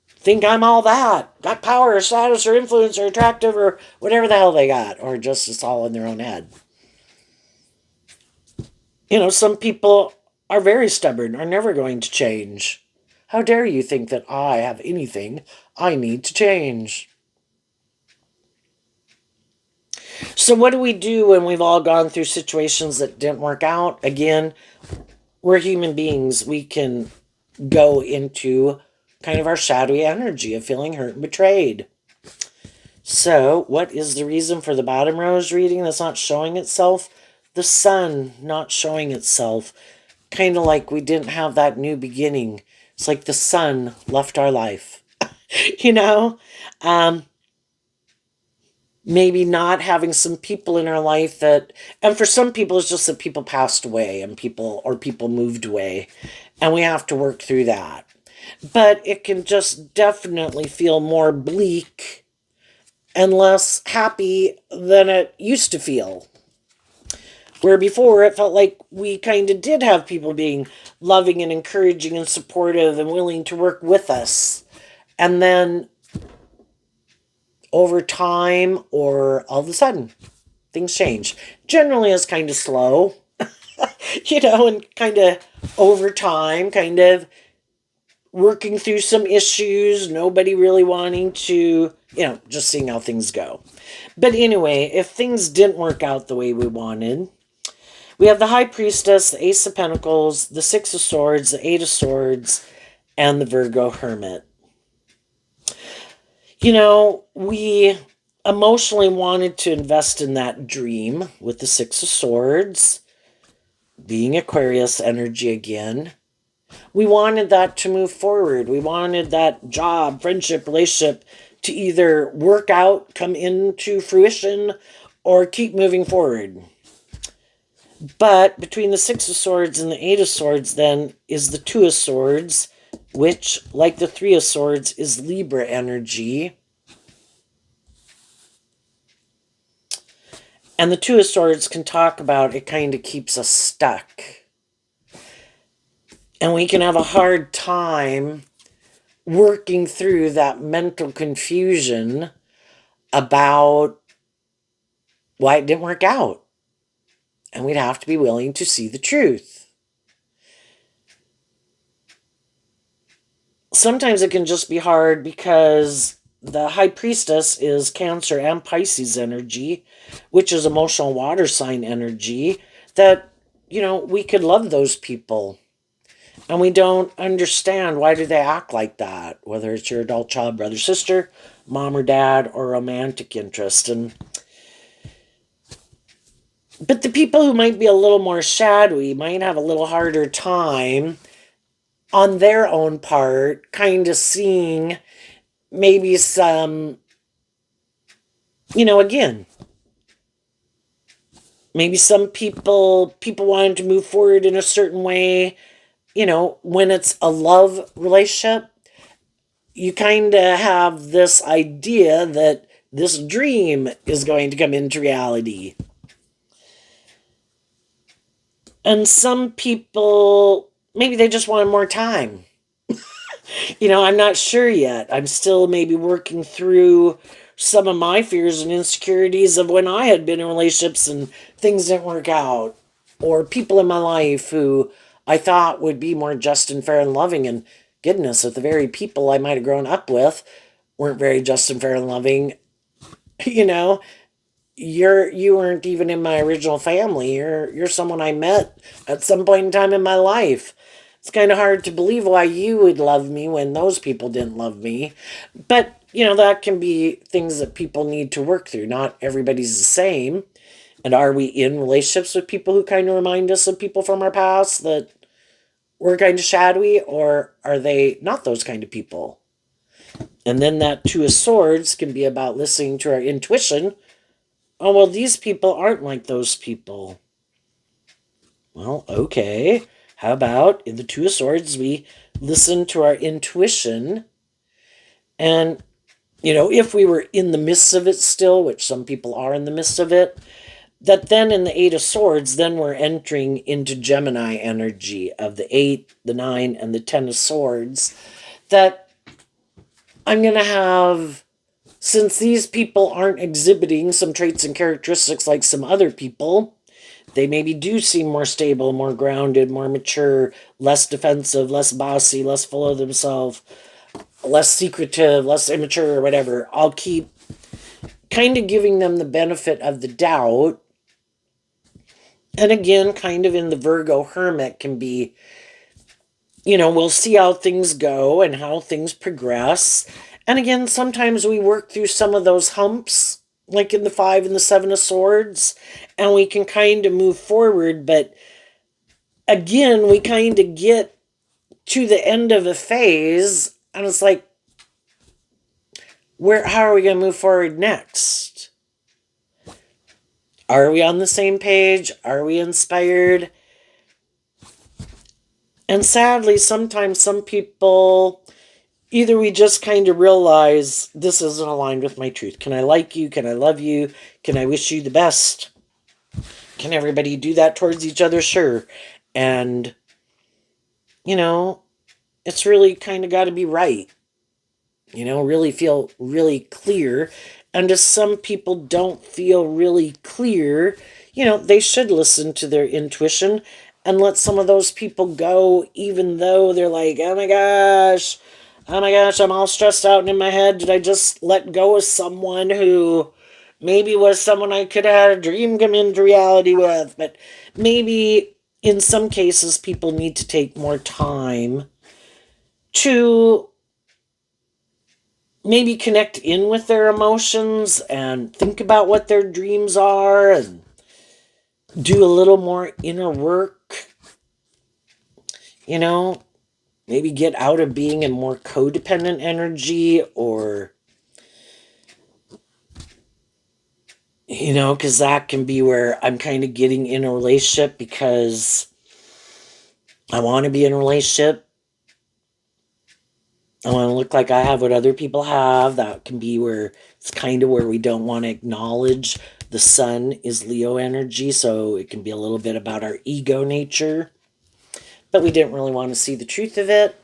think I'm all that. Got power or status or influence or attractive or whatever the hell they got. Or just it's all in their own head. Some people are very stubborn, are never going to change. How dare you think that I have anything I need to change? So, what do we do when we've all gone through situations that didn't work out? Again, we're human beings. We can go into kind of our shadowy energy of feeling hurt and betrayed. So, what is the reason for the bottom rose reading that's not showing itself? The sun not showing itself. Kind of like we didn't have that new beginning. It's like the sun left our life. you know? Um, Maybe not having some people in our life that, and for some people, it's just that people passed away and people moved away. And we have to work through that. But it can just definitely feel more bleak and less happy than it used to feel. Where before it felt like we kind of did have people being loving and encouraging and supportive and willing to work with us. And then over time or all of a sudden, things change. Generally, it's kind of slow, and kind of over time, kind of working through some issues, nobody really wanting to, just seeing how things go. But anyway, if things didn't work out the way we wanted, we have the High Priestess, the Ace of Pentacles, the Six of Swords, the Eight of Swords, and the Virgo Hermit. We emotionally wanted to invest in that dream with the Six of Swords, being Aquarius energy again. We wanted that to move forward. We wanted that job, friendship, relationship to either work out, come into fruition, or keep moving forward. But between the Six of Swords and the Eight of Swords, then, is the Two of Swords, which, like the Three of Swords, is Libra energy. And the Two of Swords can talk about it kind of keeps us stuck. And we can have a hard time working through that mental confusion about why it didn't work out. And we'd have to be willing to see the truth. Sometimes it can just be hard because the High Priestess is Cancer and Pisces energy, which is emotional water sign energy, that, we could love those people. And we don't understand why do they act like that, whether it's your adult child, brother, sister, mom or dad, or romantic interest. But the people who might be a little more shadowy might have a little harder time on their own part, kind of seeing maybe some, again, maybe some people wanting to move forward in a certain way, when it's a love relationship, you kind of have this idea that this dream is going to come into reality. And some people, maybe they just wanted more time. I'm not sure yet. I'm still maybe working through some of my fears and insecurities of when I had been in relationships and things didn't work out. Or people in my life who I thought would be more just and fair and loving. And goodness, if the very people I might have grown up with weren't very just and fair and loving, you know, you weren't even in my original family. You're someone I met at some point in time in my life. It's kind of hard to believe why you would love me when those people didn't love me. But, that can be things that people need to work through. Not everybody's the same. And are we in relationships with people who kind of remind us of people from our past that were kind of shadowy, or are they not those kind of people? And then that Two of Swords can be about listening to our intuition. Oh, well, these people aren't like those people. Well, okay. How about in the Two of Swords, we listen to our intuition, and if we were in the midst of it still, which some people are in the midst of it, that then in the Eight of Swords, then we're entering into Gemini energy of the 8, the 9, and the 10 of Swords, that I'm going to have, since these people aren't exhibiting some traits and characteristics like some other people, they maybe do seem more stable, more grounded, more mature, less defensive, less bossy, less full of themselves, less secretive, less immature, or whatever. I'll keep kind of giving them the benefit of the doubt. And again, kind of in the Virgo Hermit can be, we'll see how things go and how things progress. And again, sometimes we work through some of those humps, like in the 5 and the 7 of Swords, and we can kind of move forward. But again, we kind of get to the end of a phase, and it's like, how are we going to move forward next? Are we on the same page? Are we inspired? And sadly, sometimes some people, either we just kind of realize this isn't aligned with my truth. Can I like you? Can I love you? Can I wish you the best? Can everybody do that towards each other? Sure. And, it's really kind of got to be right. Really feel really clear. And if some people don't feel really clear, they should listen to their intuition and let some of those people go, even though they're like, oh my gosh, I'm all stressed out and in my head. Did I just let go of someone who maybe was someone I could have had a dream come into reality with? But maybe in some cases, people need to take more time to maybe connect in with their emotions and think about what their dreams are and do a little more inner work, maybe get out of being in more codependent energy, or because that can be where I'm kind of getting in a relationship because I want to be in a relationship. I want to look like I have what other people have. That can be where it's kind of where we don't want to acknowledge the sun is Leo energy, so it can be a little bit about our ego nature. But we didn't really want to see the truth of it,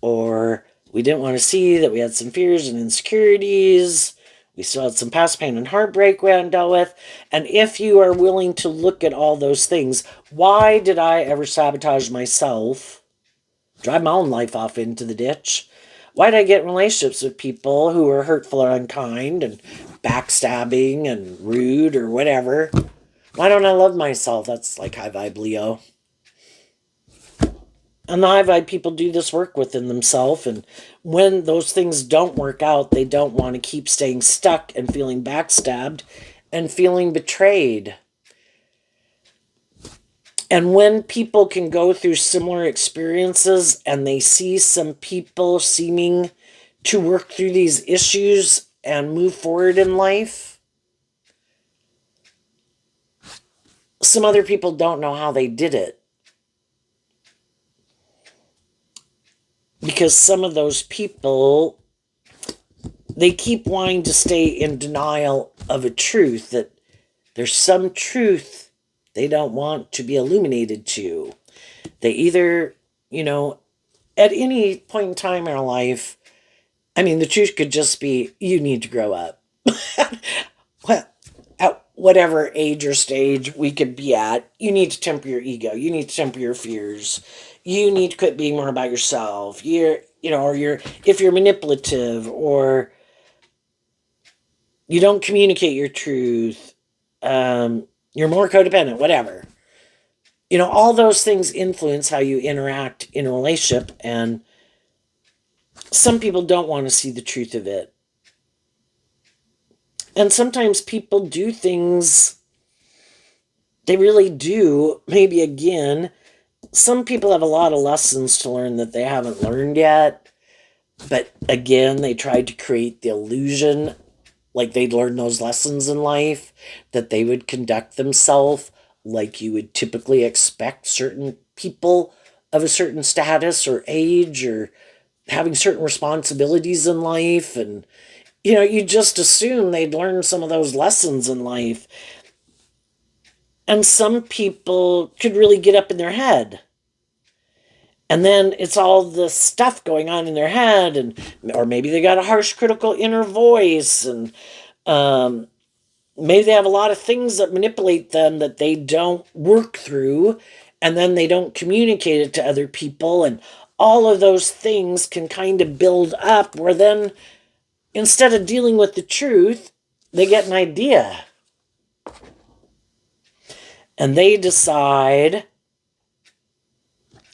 or we didn't want to see that we had some fears and insecurities. We still had some past pain and heartbreak we hadn't dealt with. And if you are willing to look at all those things, why did I ever sabotage myself, drive my own life off into the ditch? Why did I get in relationships with people who were hurtful or unkind and backstabbing and rude or whatever? Why don't I love myself? That's like high vibe Leo. And the high vibe people do this work within themselves. And when those things don't work out, they don't want to keep staying stuck and feeling backstabbed and feeling betrayed. And when people can go through similar experiences and they see some people seeming to work through these issues and move forward in life, some other people don't know how they did it. Because some of those people, they keep wanting to stay in denial of a truth, that there's some truth they don't want to be illuminated to. They either, at any point in time in our life, the truth could just be, you need to grow up. Well, at whatever age or stage we could be at, you need to temper your ego. You need to temper your fears. You need to quit being more about yourself. If you're manipulative, or you don't communicate your truth, you're more codependent, whatever. All those things influence how you interact in a relationship, and some people don't want to see the truth of it. And sometimes people do things, they really do. Maybe again, some people have a lot of lessons to learn that they haven't learned yet. But again, they tried to create the illusion, like they'd learned those lessons in life, that they would conduct themselves like you would typically expect certain people of a certain status or age or having certain responsibilities in life. And, you just assume they'd learn some of those lessons in life. And some people could really get up in their head. And then it's all this stuff going on in their head, or maybe they got a harsh, critical inner voice, and um, maybe they have a lot of things that manipulate them that they don't work through, and then they don't communicate it to other people, and all of those things can kind of build up, where then instead of dealing with the truth, they get an idea. And they decide,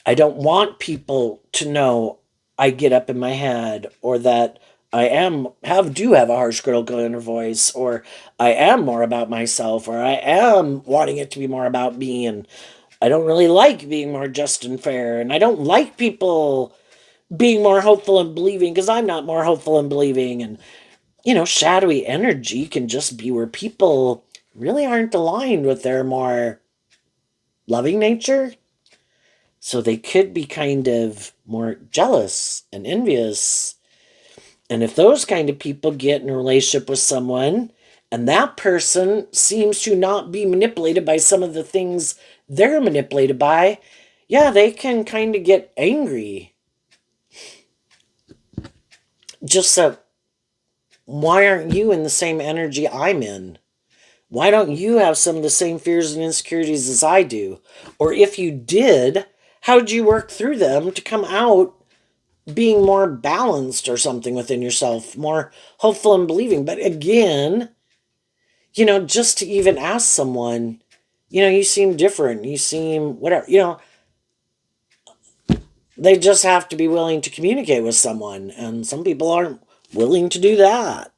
I don't want people to know I get up in my head, or that do have a harsh, critical inner voice, or I am more about myself, or I am wanting it to be more about me, and I don't really like being more just and fair, and I don't like people being more hopeful and believing because I'm not more hopeful and believing. And shadowy energy can just be where people really aren't aligned with their more loving nature. So they could be kind of more jealous and envious. And if those kind of people get in a relationship with someone and that person seems to not be manipulated by some of the things they're manipulated by, yeah, they can kind of get angry. Just so, why aren't you in the same energy I'm in? Why don't you have some of the same fears and insecurities as I do? Or if you did, how'd you work through them to come out being more balanced or something within yourself, more hopeful and believing? But again, just to even ask someone, you seem different, you seem whatever, they just have to be willing to communicate with someone. And some people aren't willing to do that.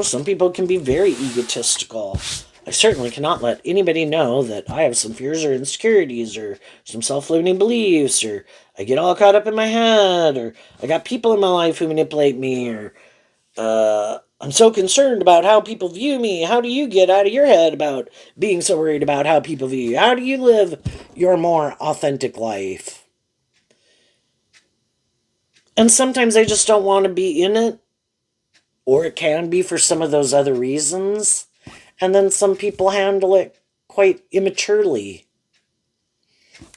Some people can be very egotistical. I certainly cannot let anybody know that I have some fears or insecurities or some self-limiting beliefs, or I get all caught up in my head, or I got people in my life who manipulate me, or I'm so concerned about how people view me. How do you get out of your head about being so worried about how people view you? How do you live your more authentic life? And sometimes I just don't want to be in it, or it can be for some of those other reasons. And then some people handle it quite immaturely.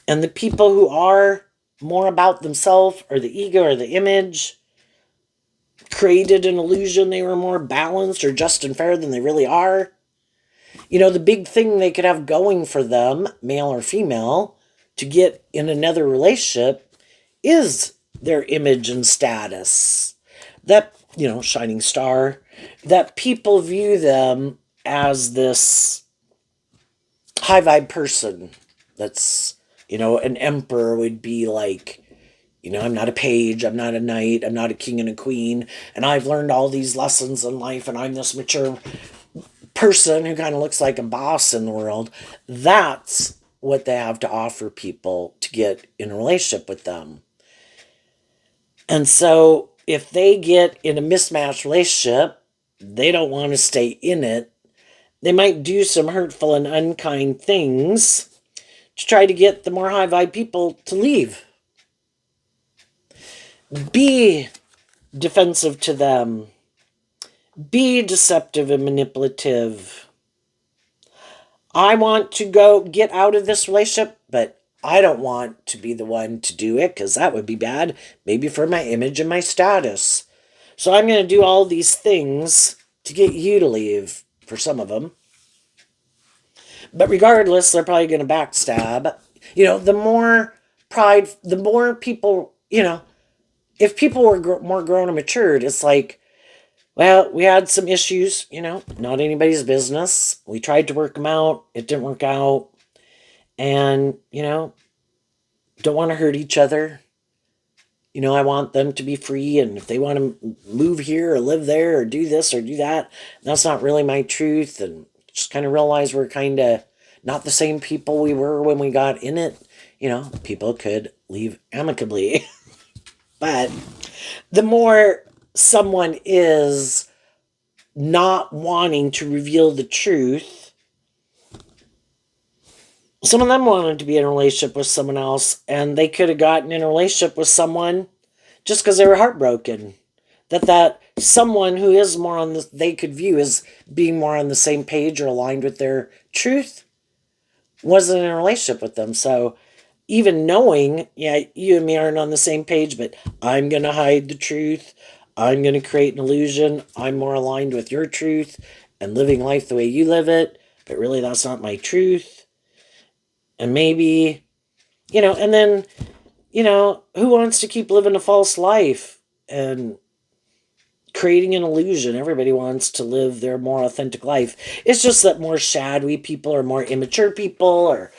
And the people who are more about themselves, or the ego, or the image, created an illusion they were more balanced or just and fair than they really are. The big thing they could have going for them, male or female, to get in another relationship is their image and status. That, shining star, that people view them as this high vibe person that's, an emperor would be like, I'm not a page, I'm not a knight, I'm not a king and a queen, and I've learned all these lessons in life, and I'm this mature person who kind of looks like a boss in the world. That's what they have to offer people to get in a relationship with them. And so if they get in a mismatched relationship, they don't want to stay in it. They might do some hurtful and unkind things to try to get the more high vibe people to leave. Be defensive to them. Be deceptive and manipulative. I want to go get out of this relationship, but I don't want to be the one to do it because that would be bad, maybe for my image and my status. So I'm going to do all these things to get you to leave, for some of them. But regardless, they're probably going to backstab. The more pride, the more people, if people were more grown and matured, it's like, well, we had some issues, not anybody's business. We tried to work them out. It didn't work out. And, don't want to hurt each other. I want them to be free. And if they want to move here or live there or do this or do that, that's not really my truth. And just kind of realize we're kind of not the same people we were when we got in it. People could leave amicably. But the more someone is not wanting to reveal the truth, Some of them wanted to be in a relationship with someone else, and they could have gotten in a relationship with someone just because they were heartbroken. That someone who is more on the, they could view as being more on the same page or aligned with their truth, wasn't in a relationship with them. So even knowing, yeah, you and me aren't on the same page, but I'm going to hide the truth. I'm going to create an illusion. I'm more aligned with your truth and living life the way you live it. But really, that's not my truth. And maybe, and then, who wants to keep living a false life and creating an illusion? Everybody wants to live their more authentic life. It's just that more shadowy people or more immature people or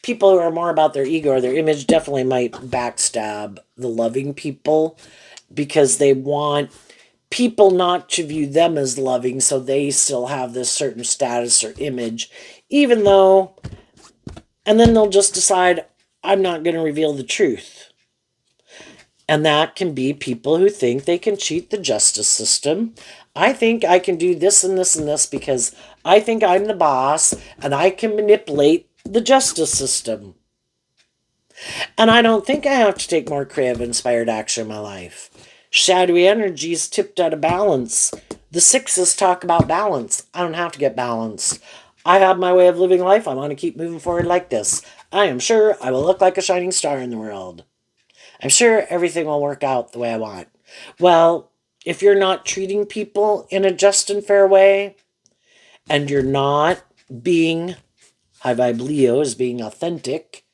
people who are more about their ego or their image definitely might backstab the loving people because they want people not to view them as loving, so they still have this certain status or image, even though, and then they'll just decide, I'm not going to reveal the truth. And that can be people who think they can cheat the justice system. I think I can do this and this and this because I think I'm the boss and I can manipulate the justice system. And I don't think I have to take more creative, inspired action in my life. Shadowy energies tipped out of balance. The sixes talk about balance. I don't have to get balanced. I have my way of living life. I want to keep moving forward like this. I am sure I will look like a shining star in the world. I'm sure everything will work out the way I want. Well, if you're not treating people in a just and fair way, and you're not being, high vibe Leo is being authentic,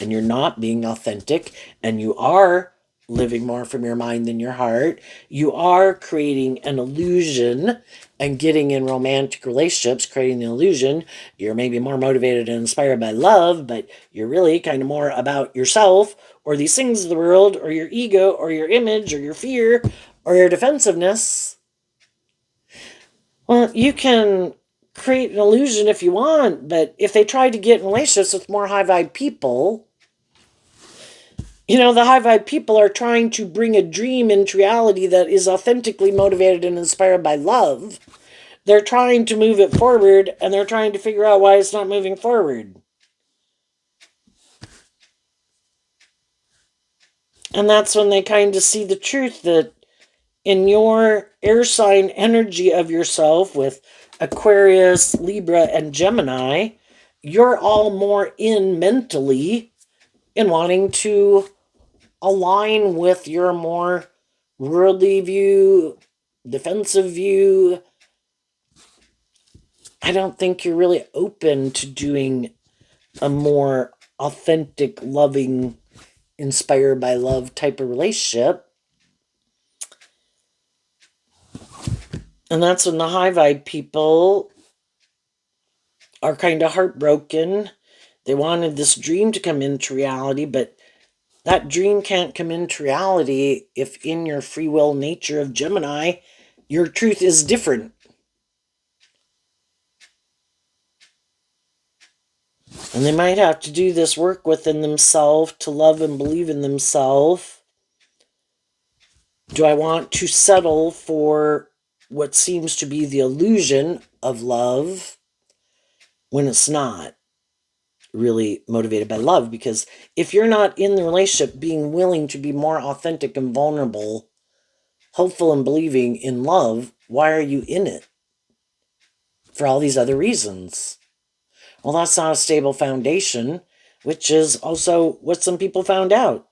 and you're not being authentic, and you are living more from your mind than your heart, you are creating an illusion and getting in romantic relationships, creating the illusion. You're maybe more motivated and inspired by love, but you're really kind of more about yourself or these things of the world or your ego or your image or your fear or your defensiveness. Well, you can create an illusion if you want, but if they try to get in relationships with more high vibe people, the high vibe people are trying to bring a dream into reality that is authentically motivated and inspired by love. They're trying to move it forward and they're trying to figure out why it's not moving forward. And that's when they kind of see the truth that in your air sign energy of yourself with Aquarius, Libra, and Gemini, you're all more in mentally in wanting to align with your more worldly view, defensive view. I don't think you're really open to doing a more authentic, loving, inspired by love type of relationship. And that's when the high vibe people are kind of heartbroken. They wanted this dream to come into reality, but that dream can't come into reality if in your free will nature of Gemini, your truth is different. And they might have to do this work within themselves to love and believe in themselves. Do I want to settle for what seems to be the illusion of love when it's not really motivated by love? Because if you're not in the relationship being willing to be more authentic and vulnerable, hopeful and believing in love, why are you in it? For all these other reasons. Well, that's not a stable foundation, which is also what some people found out.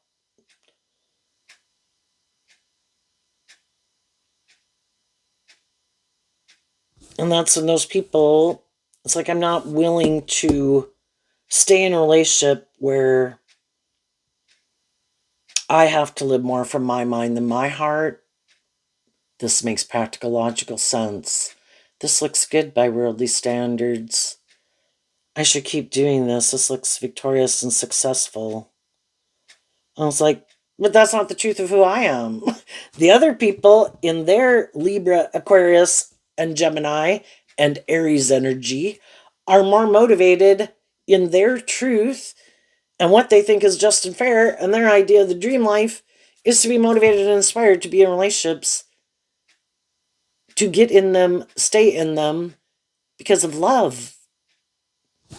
And that's when those people, it's like I'm not willing to stay in a relationship where I have to live more from my mind than my heart. This makes practical, logical sense. This looks good by worldly standards. I should keep doing this. This looks victorious and successful. I was like, but that's not the truth of who I am. The other people in their Libra, Aquarius, and Gemini and Aries energy are more motivated in their truth and what they think is just and fair, and their idea of the dream life is to be motivated and inspired to be in relationships, to get in them, stay in them because of love.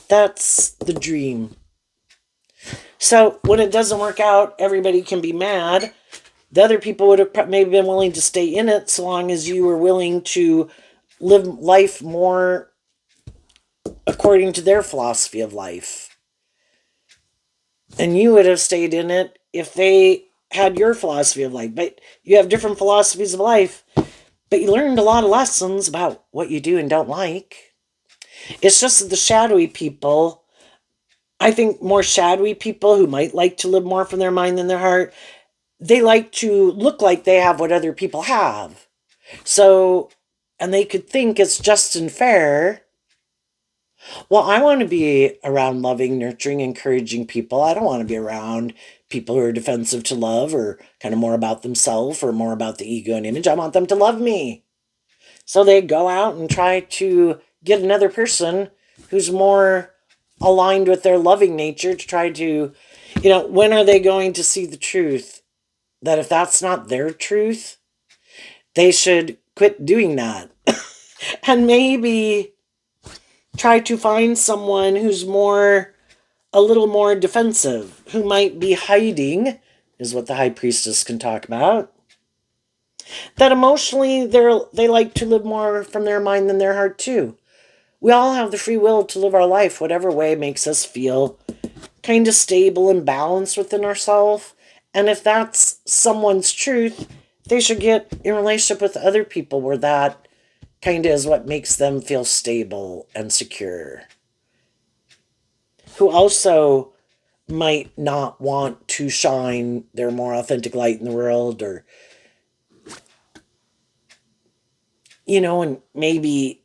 That's the dream. So when it doesn't work out, everybody can be mad. The other people would have maybe been willing to stay in it so long as you were willing to live life more according to their philosophy of life. And you would have stayed in it if they had your philosophy of life. But you have different philosophies of life. But you learned a lot of lessons about what you do and don't like. It's just that the shadowy people, I think more shadowy people who might like to live more from their mind than their heart, they like to look like they have what other people have. So, and they could think it's just and fair. Well, I want to be around loving, nurturing, encouraging people. I don't want to be around people who are defensive to love or kind of more about themselves or more about the ego and image. I want them to love me. So they go out and try to get another person who's more aligned with their loving nature to try to, when are they going to see the truth? That if that's not their truth, they should quit doing that. And maybe try to find someone who's a little more defensive, who might be hiding, is what the high priestess can talk about. That emotionally they like to live more from their mind than their heart too. We all have the free will to live our life whatever way makes us feel kind of stable and balanced within ourselves. And if that's someone's truth, they should get in relationship with other people where that kind of is what makes them feel stable and secure. Who also might not want to shine their more authentic light in the world, or, and maybe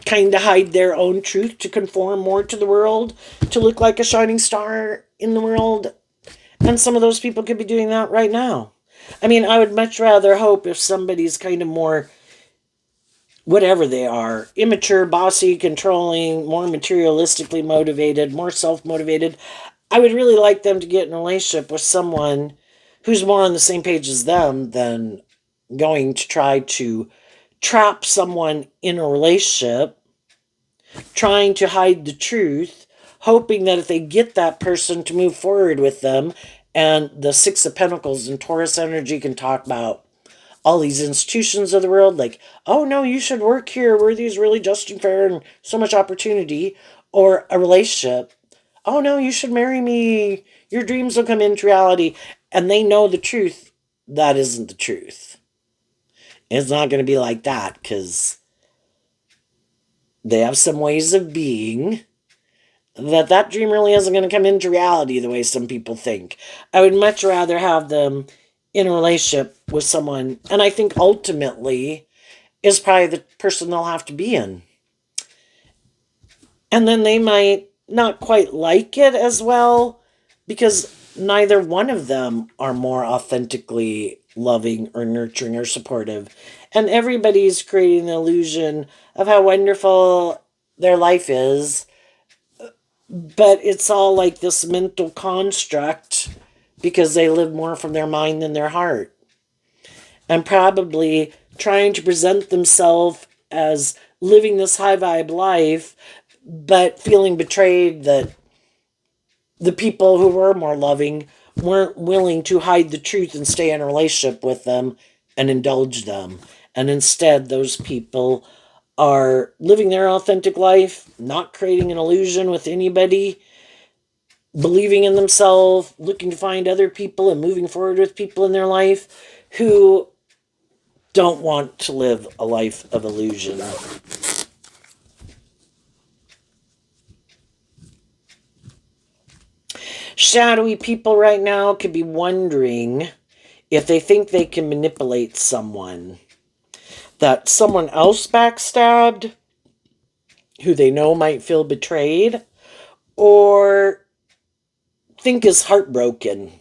kind of hide their own truth to conform more to the world, to look like a shining star in the world. And some of those people could be doing that right now. I mean, I would much rather hope if somebody's kind of more, whatever they are, immature, bossy, controlling, more materialistically motivated, more self motivated, I would really like them to get in a relationship with someone who's more on the same page as them than going to try to trap someone in a relationship, trying to hide the truth, hoping that if they get that person to move forward with them, and the Six of Pentacles and Taurus energy can talk about all these institutions of the world, like, oh no, you should work here where these really just and fair and so much opportunity, or a relationship. Oh no, you should marry me. Your dreams will come into reality. And they know the truth. That isn't the truth. It's not going to be like that because they have some ways of being that dream really isn't going to come into reality the way some people think. I would much rather have them in a relationship with someone, and I think ultimately is probably the person they'll have to be in. And then they might not quite like it as well because neither one of them are more authentically loving or nurturing or supportive. And everybody's creating the illusion of how wonderful their life is, but it's all like this mental construct because they live more from their mind than their heart. And probably trying to present themselves as living this high vibe life, but feeling betrayed that the people who were more loving weren't willing to hide the truth and stay in a relationship with them and indulge them. And instead, those people are living their authentic life, not creating an illusion with anybody, believing in themselves, looking to find other people and moving forward with people in their life who don't want to live a life of illusion. Shadowy people right now could be wondering if they think they can manipulate someone, that someone else backstabbed, who they know might feel betrayed, or think is heartbroken.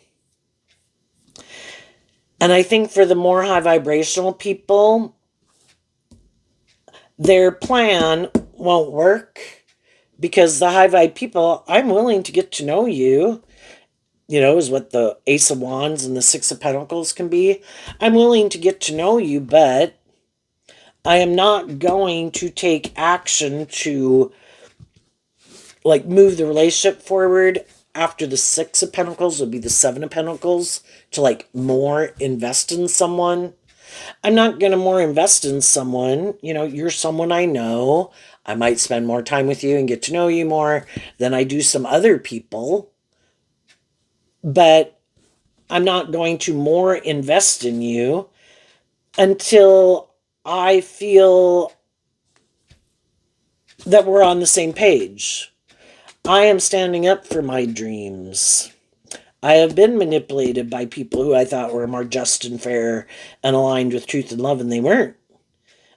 And I think for the more high vibrational people, their plan won't work because the high vibe people, I'm willing to get to know you, is what the Ace of Wands and the Six of Pentacles can be. I'm willing to get to know you, but I am not going to take action to like move the relationship forward after the Six of Pentacles would be the Seven of Pentacles, to like more invest in someone. I'm not going to more invest in someone. You know, you're someone I know. I might spend more time with you and get to know you more than I do some other people. But I'm not going to more invest in you until I feel that we're on the same page. I am standing up for my dreams. I have been manipulated by people who I thought were more just and fair and aligned with truth and love, and they weren't.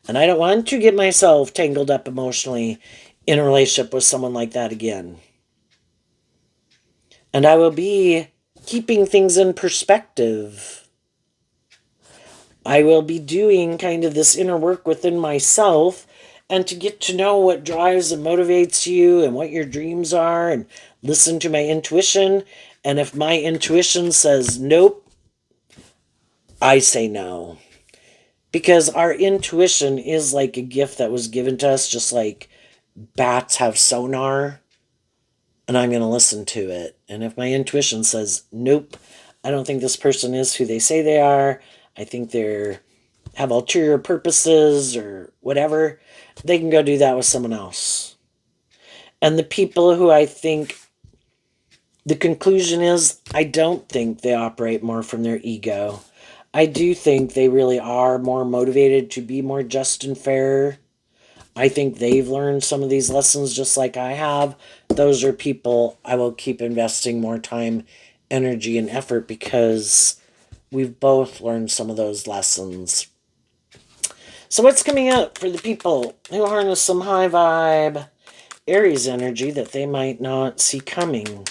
And I don't want to get myself tangled up emotionally in a relationship with someone like that again. And I will be keeping things in perspective. I will be doing kind of this inner work within myself, and to get to know what drives and motivates you and what your dreams are, and listen to my intuition. And if my intuition says nope, I say no. Because our intuition is like a gift that was given to us, just like bats have sonar, and I'm going to listen to it. And if my intuition says, nope, I don't think this person is who they say they are, I think they're have ulterior purposes or whatever, they can go do that with someone else. And the people who I think, the conclusion is, I don't think they operate more from their ego. I do think they really are more motivated to be more just and fair. I think they've learned some of these lessons just like I have. Those are people I will keep investing more time, energy, and effort, because we've both learned some of those lessons. So what's coming up for the people who harness some high vibe Aries energy that they might not see coming?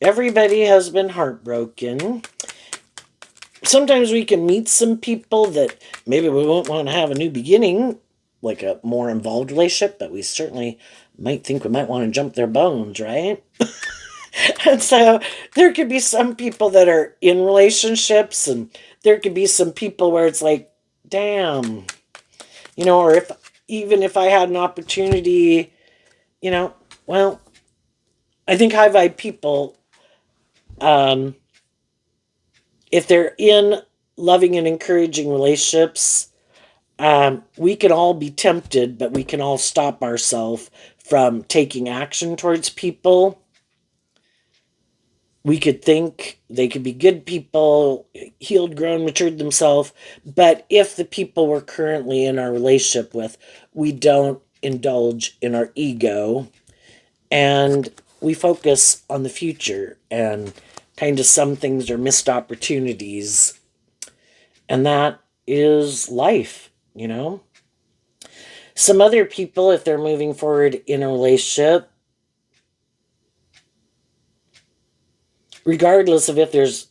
Everybody has been heartbroken. Sometimes we can meet some people that maybe we won't want to have a new beginning, like a more involved relationship, but we certainly might think we might want to jump their bones, right? And so there could be some people that are in relationships, and there could be some people where it's like, damn, or if even if I had an opportunity, well, I think high vibe people, if they're in loving and encouraging relationships, we can all be tempted, but we can all stop ourselves from taking action towards people. We could think they could be good people, healed, grown, matured themselves, but if the people we're currently in our relationship with, we don't indulge in our ego, and we focus on the future, and kind of some things are missed opportunities, and that is life. Some other people, if they're moving forward in a relationship, regardless of if there's,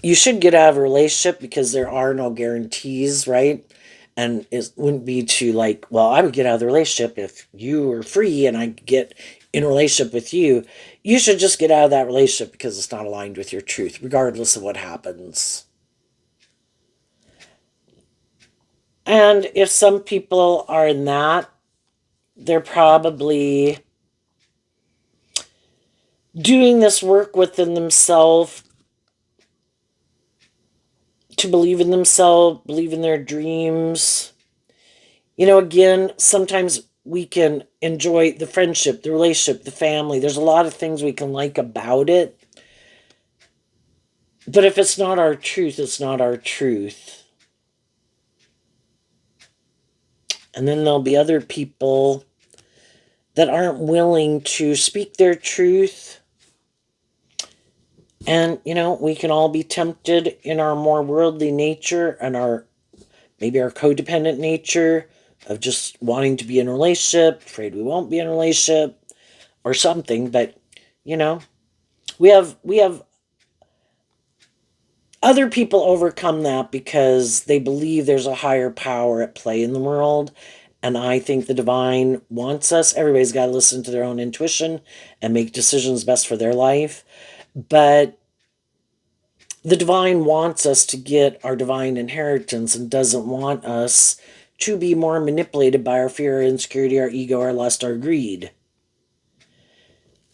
you should get out of a relationship because there are no guarantees, right? And it wouldn't be to like, well, I would get out of the relationship if you were free and I get in a relationship with you. You should just get out of that relationship because it's not aligned with your truth, regardless of what happens. And if some people are in that, they're probably doing this work within themselves to believe in themselves, believe in their dreams. Again, sometimes we can enjoy the friendship, the relationship, the family. There's a lot of things we can like about it. But if it's not our truth, it's not our truth. And then there'll be other people that aren't willing to speak their truth. And, we can all be tempted in our more worldly nature and maybe our codependent nature of just wanting to be in a relationship, afraid we won't be in a relationship or something. But, we have other people overcome that because they believe there's a higher power at play in the world. And I think the divine wants us. Everybody's got to listen to their own intuition and make decisions best for their life. But the divine wants us to get our divine inheritance and doesn't want us to be more manipulated by our fear, our insecurity, our ego, our lust, our greed.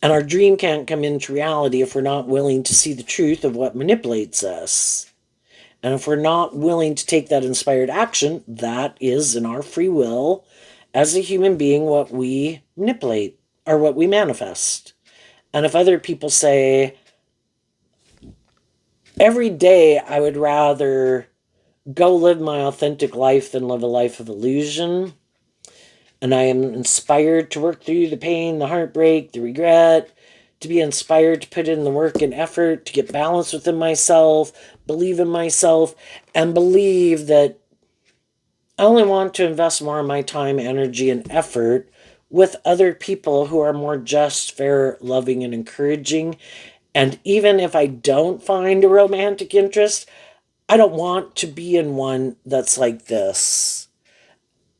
And our dream can't come into reality if we're not willing to see the truth of what manipulates us. And if we're not willing to take that inspired action, that is in our free will as a human being what we manipulate or what we manifest. And if other people say, every day I would rather go live my authentic life than live a life of illusion, and I am inspired to work through the pain, the heartbreak, the regret, to be inspired to put in the work and effort, to get balance within myself, believe in myself, and believe that I only want to invest more of my time, energy, and effort with other people who are more just, fair, loving, and encouraging. And even if I don't find a romantic interest, I don't want to be in one that's like this.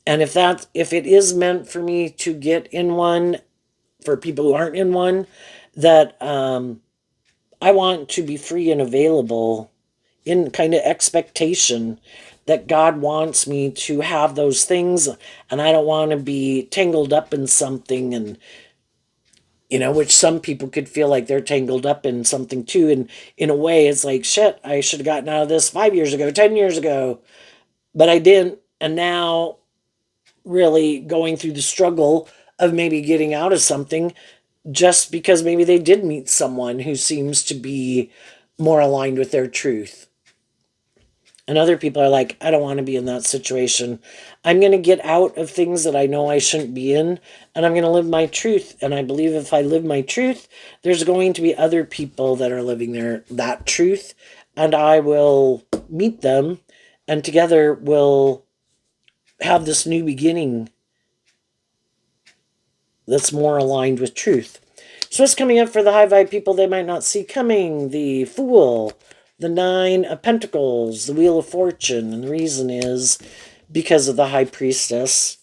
And if it is meant for me to get in one, for people who aren't in one, that I want to be free and available in kind of expectation that God wants me to have those things, and I don't want to be tangled up in something, and which some people could feel like they're tangled up in something too, and in a way it's like, shit, I should have gotten out of this 5 years ago, 10 years ago, but I didn't. And now really going through the struggle of maybe getting out of something just because maybe they did meet someone who seems to be more aligned with their truth. And other people are like, I don't want to be in that situation. I'm going to get out of things that I know I shouldn't be in, and I'm going to live my truth. And I believe if I live my truth, there's going to be other people that are living that truth, and I will meet them, and together we'll have this new beginning that's more aligned with truth. So what's coming up for the high vibe people they might not see coming? The Fool, the Nine of Pentacles, the Wheel of Fortune. And the reason is because of the High Priestess.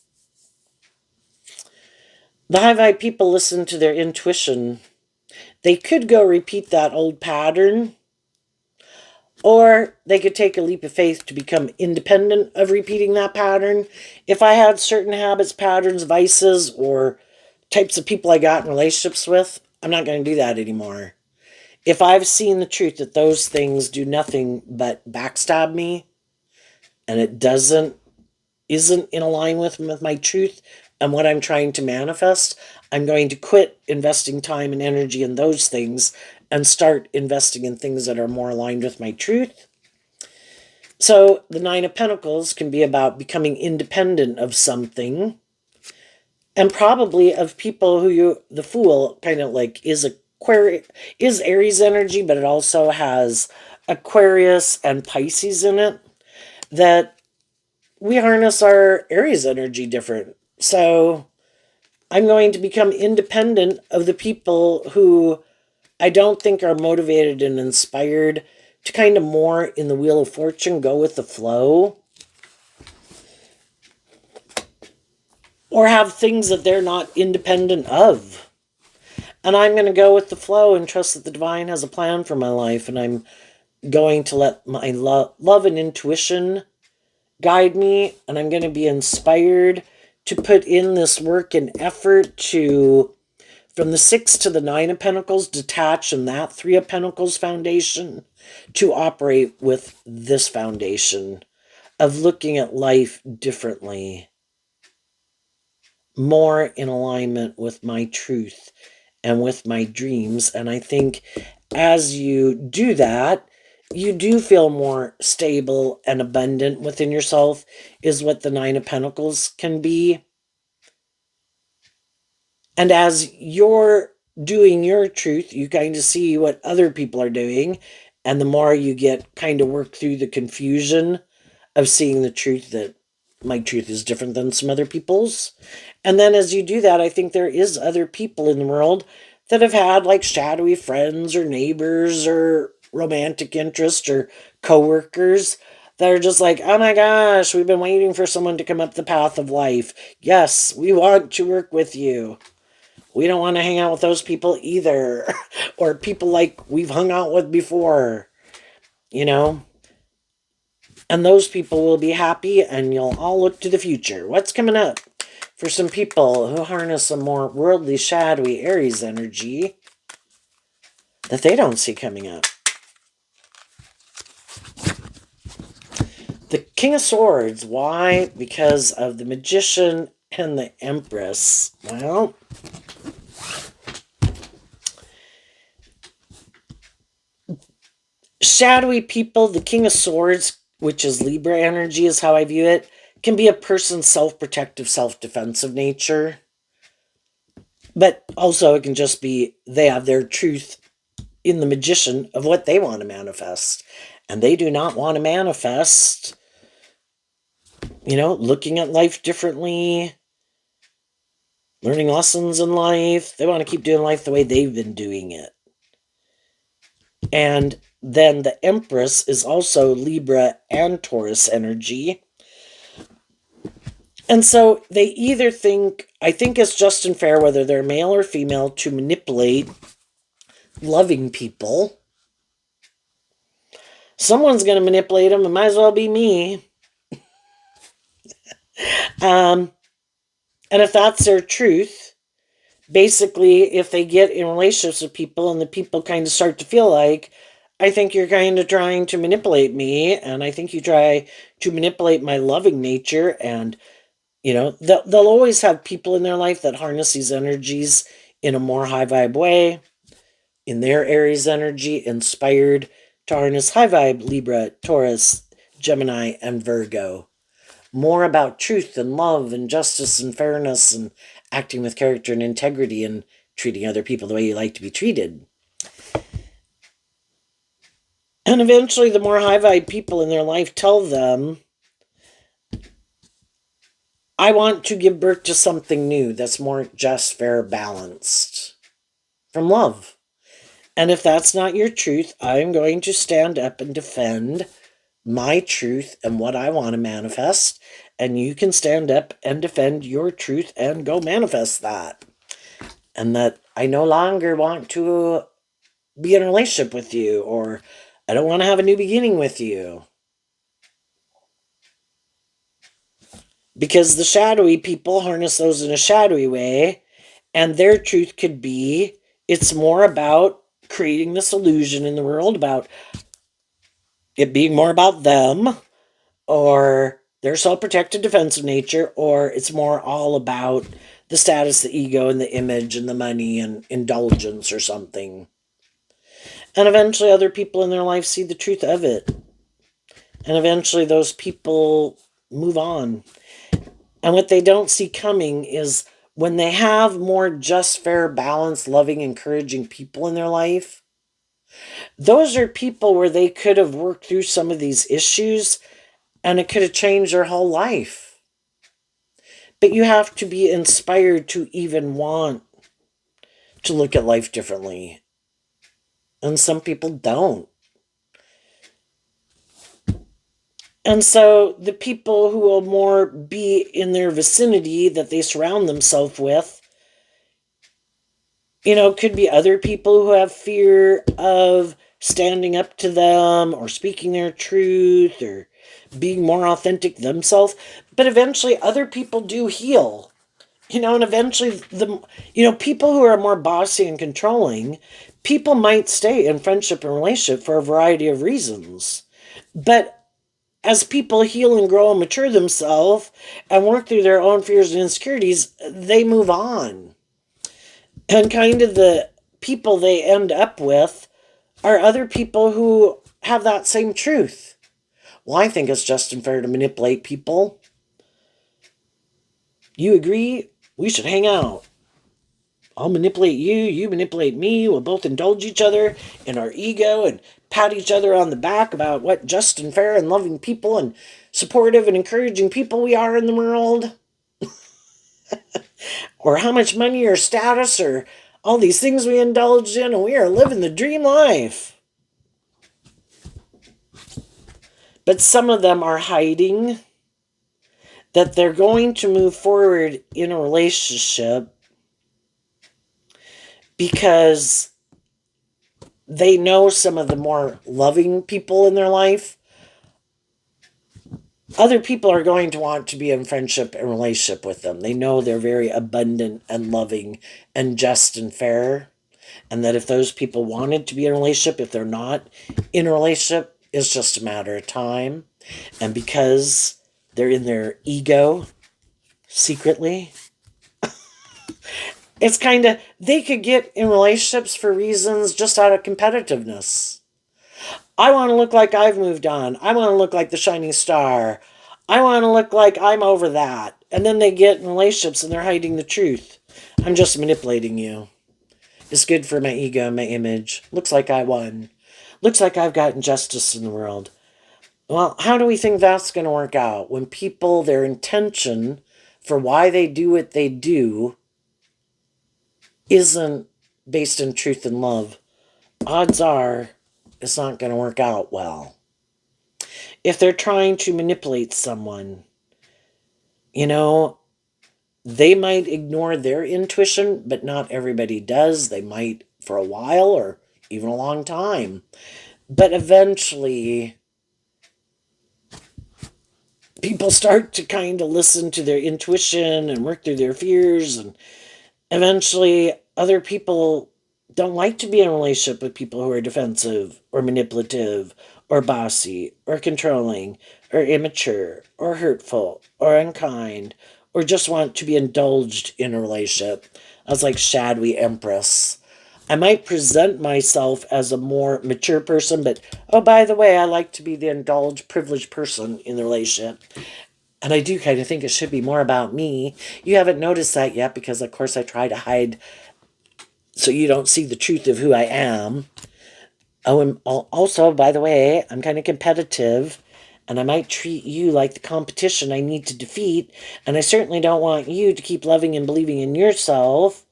The high vibe people listen to their intuition. They could go repeat that old pattern, or they could take a leap of faith to become independent of repeating that pattern. If I had certain habits, patterns, vices, or types of people I got in relationships with, I'm not going to do that anymore. If I've seen the truth that those things do nothing but backstab me, and it isn't in alignment with my truth and what I'm trying to manifest, I'm going to quit investing time and energy in those things and start investing in things that are more aligned with my truth. So the Nine of Pentacles can be about becoming independent of something, and probably of people who the Fool kind of like is Aries energy, but it also has Aquarius and Pisces in it, that we harness our Aries energy different. So I'm going to become independent of the people who I don't think are motivated and inspired to kind of more in the Wheel of Fortune go with the flow, or have things that they're not independent of. And I'm going to go with the flow and trust that the divine has a plan for my life, and I'm going to let my love and intuition guide me, and I'm going to be inspired to put in this work and effort to, from the Six to the Nine of Pentacles, detach in that Three of Pentacles foundation to operate with this foundation of looking at life differently, more in alignment with my truth and with my dreams. And I think as you do that, you do feel more stable and abundant within yourself, is what the Nine of Pentacles can be. And as you're doing your truth, you kind of see what other people are doing. And the more you get kind of work through the confusion of seeing the truth, that my truth is different than some other people's. And then as you do that, I think there is other people in the world that have had like shadowy friends or neighbors or romantic interest or coworkers that are just like, oh my gosh, we've been waiting for someone to come up the path of life. Yes, we want to work with you. We don't want to hang out with those people either. Or people like we've hung out with before, you know? And those people will be happy, and you'll all look to the future. What's coming up for some people who harness a more worldly, shadowy Aries energy that they don't see coming up. The King of Swords. Why? Because of the Magician and the Empress. Well, shadowy people, the King of Swords, which is Libra energy, is how I view it, can be a person's self-protective, self-defensive nature. But also it can just be they have their truth in the Magician of what they want to manifest. And they do not want to manifest, looking at life differently, learning lessons in life. They want to keep doing life the way they've been doing it. And then the Empress is also Libra and Taurus energy. And so they either I think it's just and fair, whether they're male or female, to manipulate loving people. Someone's going to manipulate them. It might as well be me. And if that's their truth, basically, if they get in relationships with people and the people kind of start to feel like, I think you're kind of trying to manipulate me, and I think you try to manipulate my loving nature, and, they'll always have people in their life that harness these energies in a more high vibe way, in their Aries energy, inspired to harness high vibe Libra, Taurus, Gemini, and Virgo. More about truth and love and justice and fairness and acting with character and integrity and treating other people the way you like to be treated. And eventually the more high vibe people in their life tell them, I want to give birth to something new that's more just, fair, balanced from love. And if that's not your truth, I'm going to stand up and defend my truth and what I want to manifest. And you can stand up and defend your truth and go manifest that. And that I no longer want to be in a relationship with you, or I don't want to have a new beginning with you. Because the shadowy people harness those in a shadowy way, and their truth could be, it's more about creating this illusion in the world, about it being more about them, or their self-protective defensive nature, or it's more all about the status, the ego, and the image, and the money, and indulgence, or something. And eventually other people in their life see the truth of it. And eventually those people move on. And what they don't see coming is when they have more just, fair, balanced, loving, encouraging people in their life, those are people where they could have worked through some of these issues and it could have changed their whole life. But you have to be inspired to even want to look at life differently. And some people don't. And so the people who will more be in their vicinity that they surround themselves with, could be other people who have fear of standing up to them or speaking their truth or being more authentic themselves. But eventually other people do heal. And eventually people who are more bossy and controlling, people might stay in friendship and relationship for a variety of reasons. But as people heal and grow and mature themselves and work through their own fears and insecurities, they move on. And kind of the people they end up with are other people who have that same truth. Well, I think it's just unfair to manipulate people. You agree? We should hang out. I'll manipulate you, you manipulate me, we'll both indulge each other in our ego and pat each other on the back about what just and fair and loving people and supportive and encouraging people we are in the world. Or how much money or status or all these things we indulge in, and we are living the dream life. But some of them are hiding that they're going to move forward in a relationship because they know some of the more loving people in their life Other people are going to want to be in friendship and relationship with them. They know they're very abundant and loving and just and fair. And that if those people wanted to be in a relationship, if they're not in a relationship, it's just a matter of time. And because they're in their ego secretly, it's kind of, they could get in relationships for reasons just out of competitiveness. I want to look like I've moved on. I want to look like the shining star. I want to look like I'm over that. And then they get in relationships and they're hiding the truth. I'm just manipulating you. It's good for my ego and my image. Looks like I won. Looks like I've got injustice in the world. Well, how do we think that's going to work out when people, their intention for why they do what they do isn't based in truth and love? Odds are it's not going to work out well. If they're trying to manipulate someone, you know, they might ignore their intuition, but not everybody does. They might for a while or even a long time. But eventually, people start to kind of listen to their intuition and work through their fears. And eventually, other people don't like to be in a relationship with people who are defensive or manipulative or bossy or controlling or immature or hurtful or unkind or just want to be indulged in a relationship. I was like shadowy empress. I might present myself as a more mature person, but oh, by the way, I like to be the indulged, privileged person in the relationship. And I do kind of think it should be more about me. You haven't noticed that yet because, of course, I try to hide so you don't see the truth of who I am. Oh, and also, by the way, I'm kind of competitive and I might treat you like the competition I need to defeat. And I certainly don't want you to keep loving and believing in yourself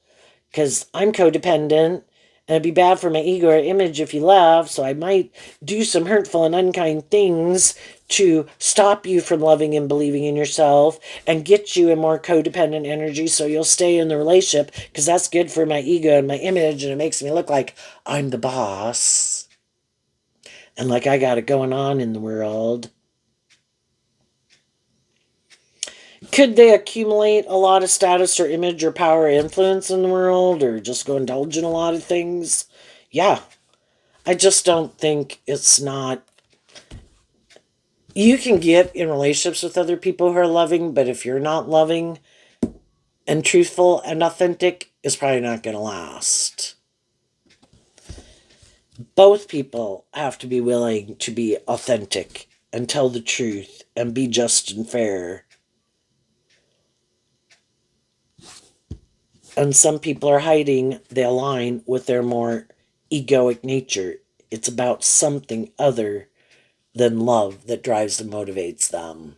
because I'm codependent and it'd be bad for my ego or image if you left. So I might do some hurtful and unkind things to stop you from loving and believing in yourself and get you in more codependent energy so you'll stay in the relationship because that's good for my ego and my image and it makes me look like I'm the boss and like I got it going on in the world. Could they accumulate a lot of status or image or power or influence in the world or just go indulge in a lot of things? Yeah. I just don't think it's not. You can get in relationships with other people who are loving, but if you're not loving and truthful and authentic, it's probably not going to last. Both people have to be willing to be authentic and tell the truth and be just and fair. And some people are hiding, they align with their more egoic nature. It's about something other than love that drives and motivates them.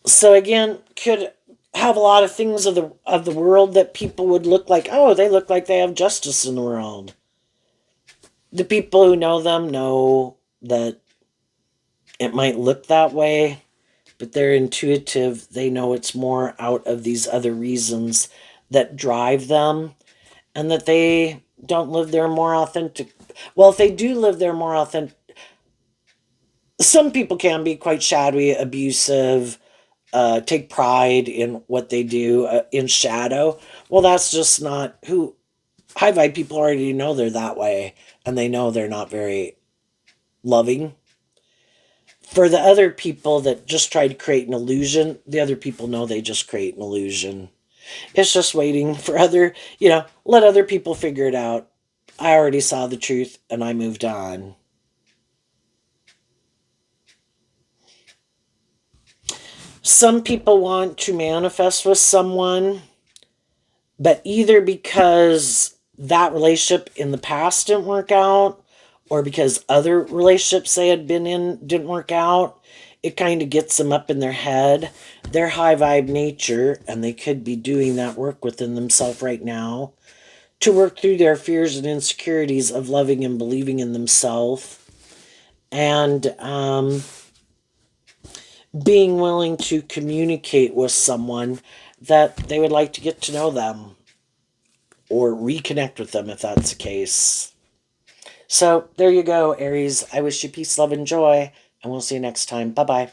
So again, could have a lot of things of the world that people would look like, oh, they look like they have justice in the world. The people who know them know that it might look that way, but they're intuitive. They know it's more out of these other reasons that drive them and that they don't live their more authentic. Well, if they do live their more authentic, some people can be quite shadowy, abusive, take pride in what they do in shadow. Well, that's just not who high vibe people already know they're that way, and they know they're not very loving. For the other people that just try to create an illusion, the other people know they just create an illusion. It's just waiting for let other people figure it out. I already saw the truth and I moved on. Some people want to manifest with someone, but either because that relationship in the past didn't work out or because other relationships they had been in didn't work out, it kind of gets them up in their head, their high vibe nature, and they could be doing that work within themselves right now to work through their fears and insecurities of loving and believing in themselves and being willing to communicate with someone that they would like to get to know them or reconnect with them if that's the case. So there you go, Aries. I wish you peace, love, and joy, and we'll see you next time. Bye-bye.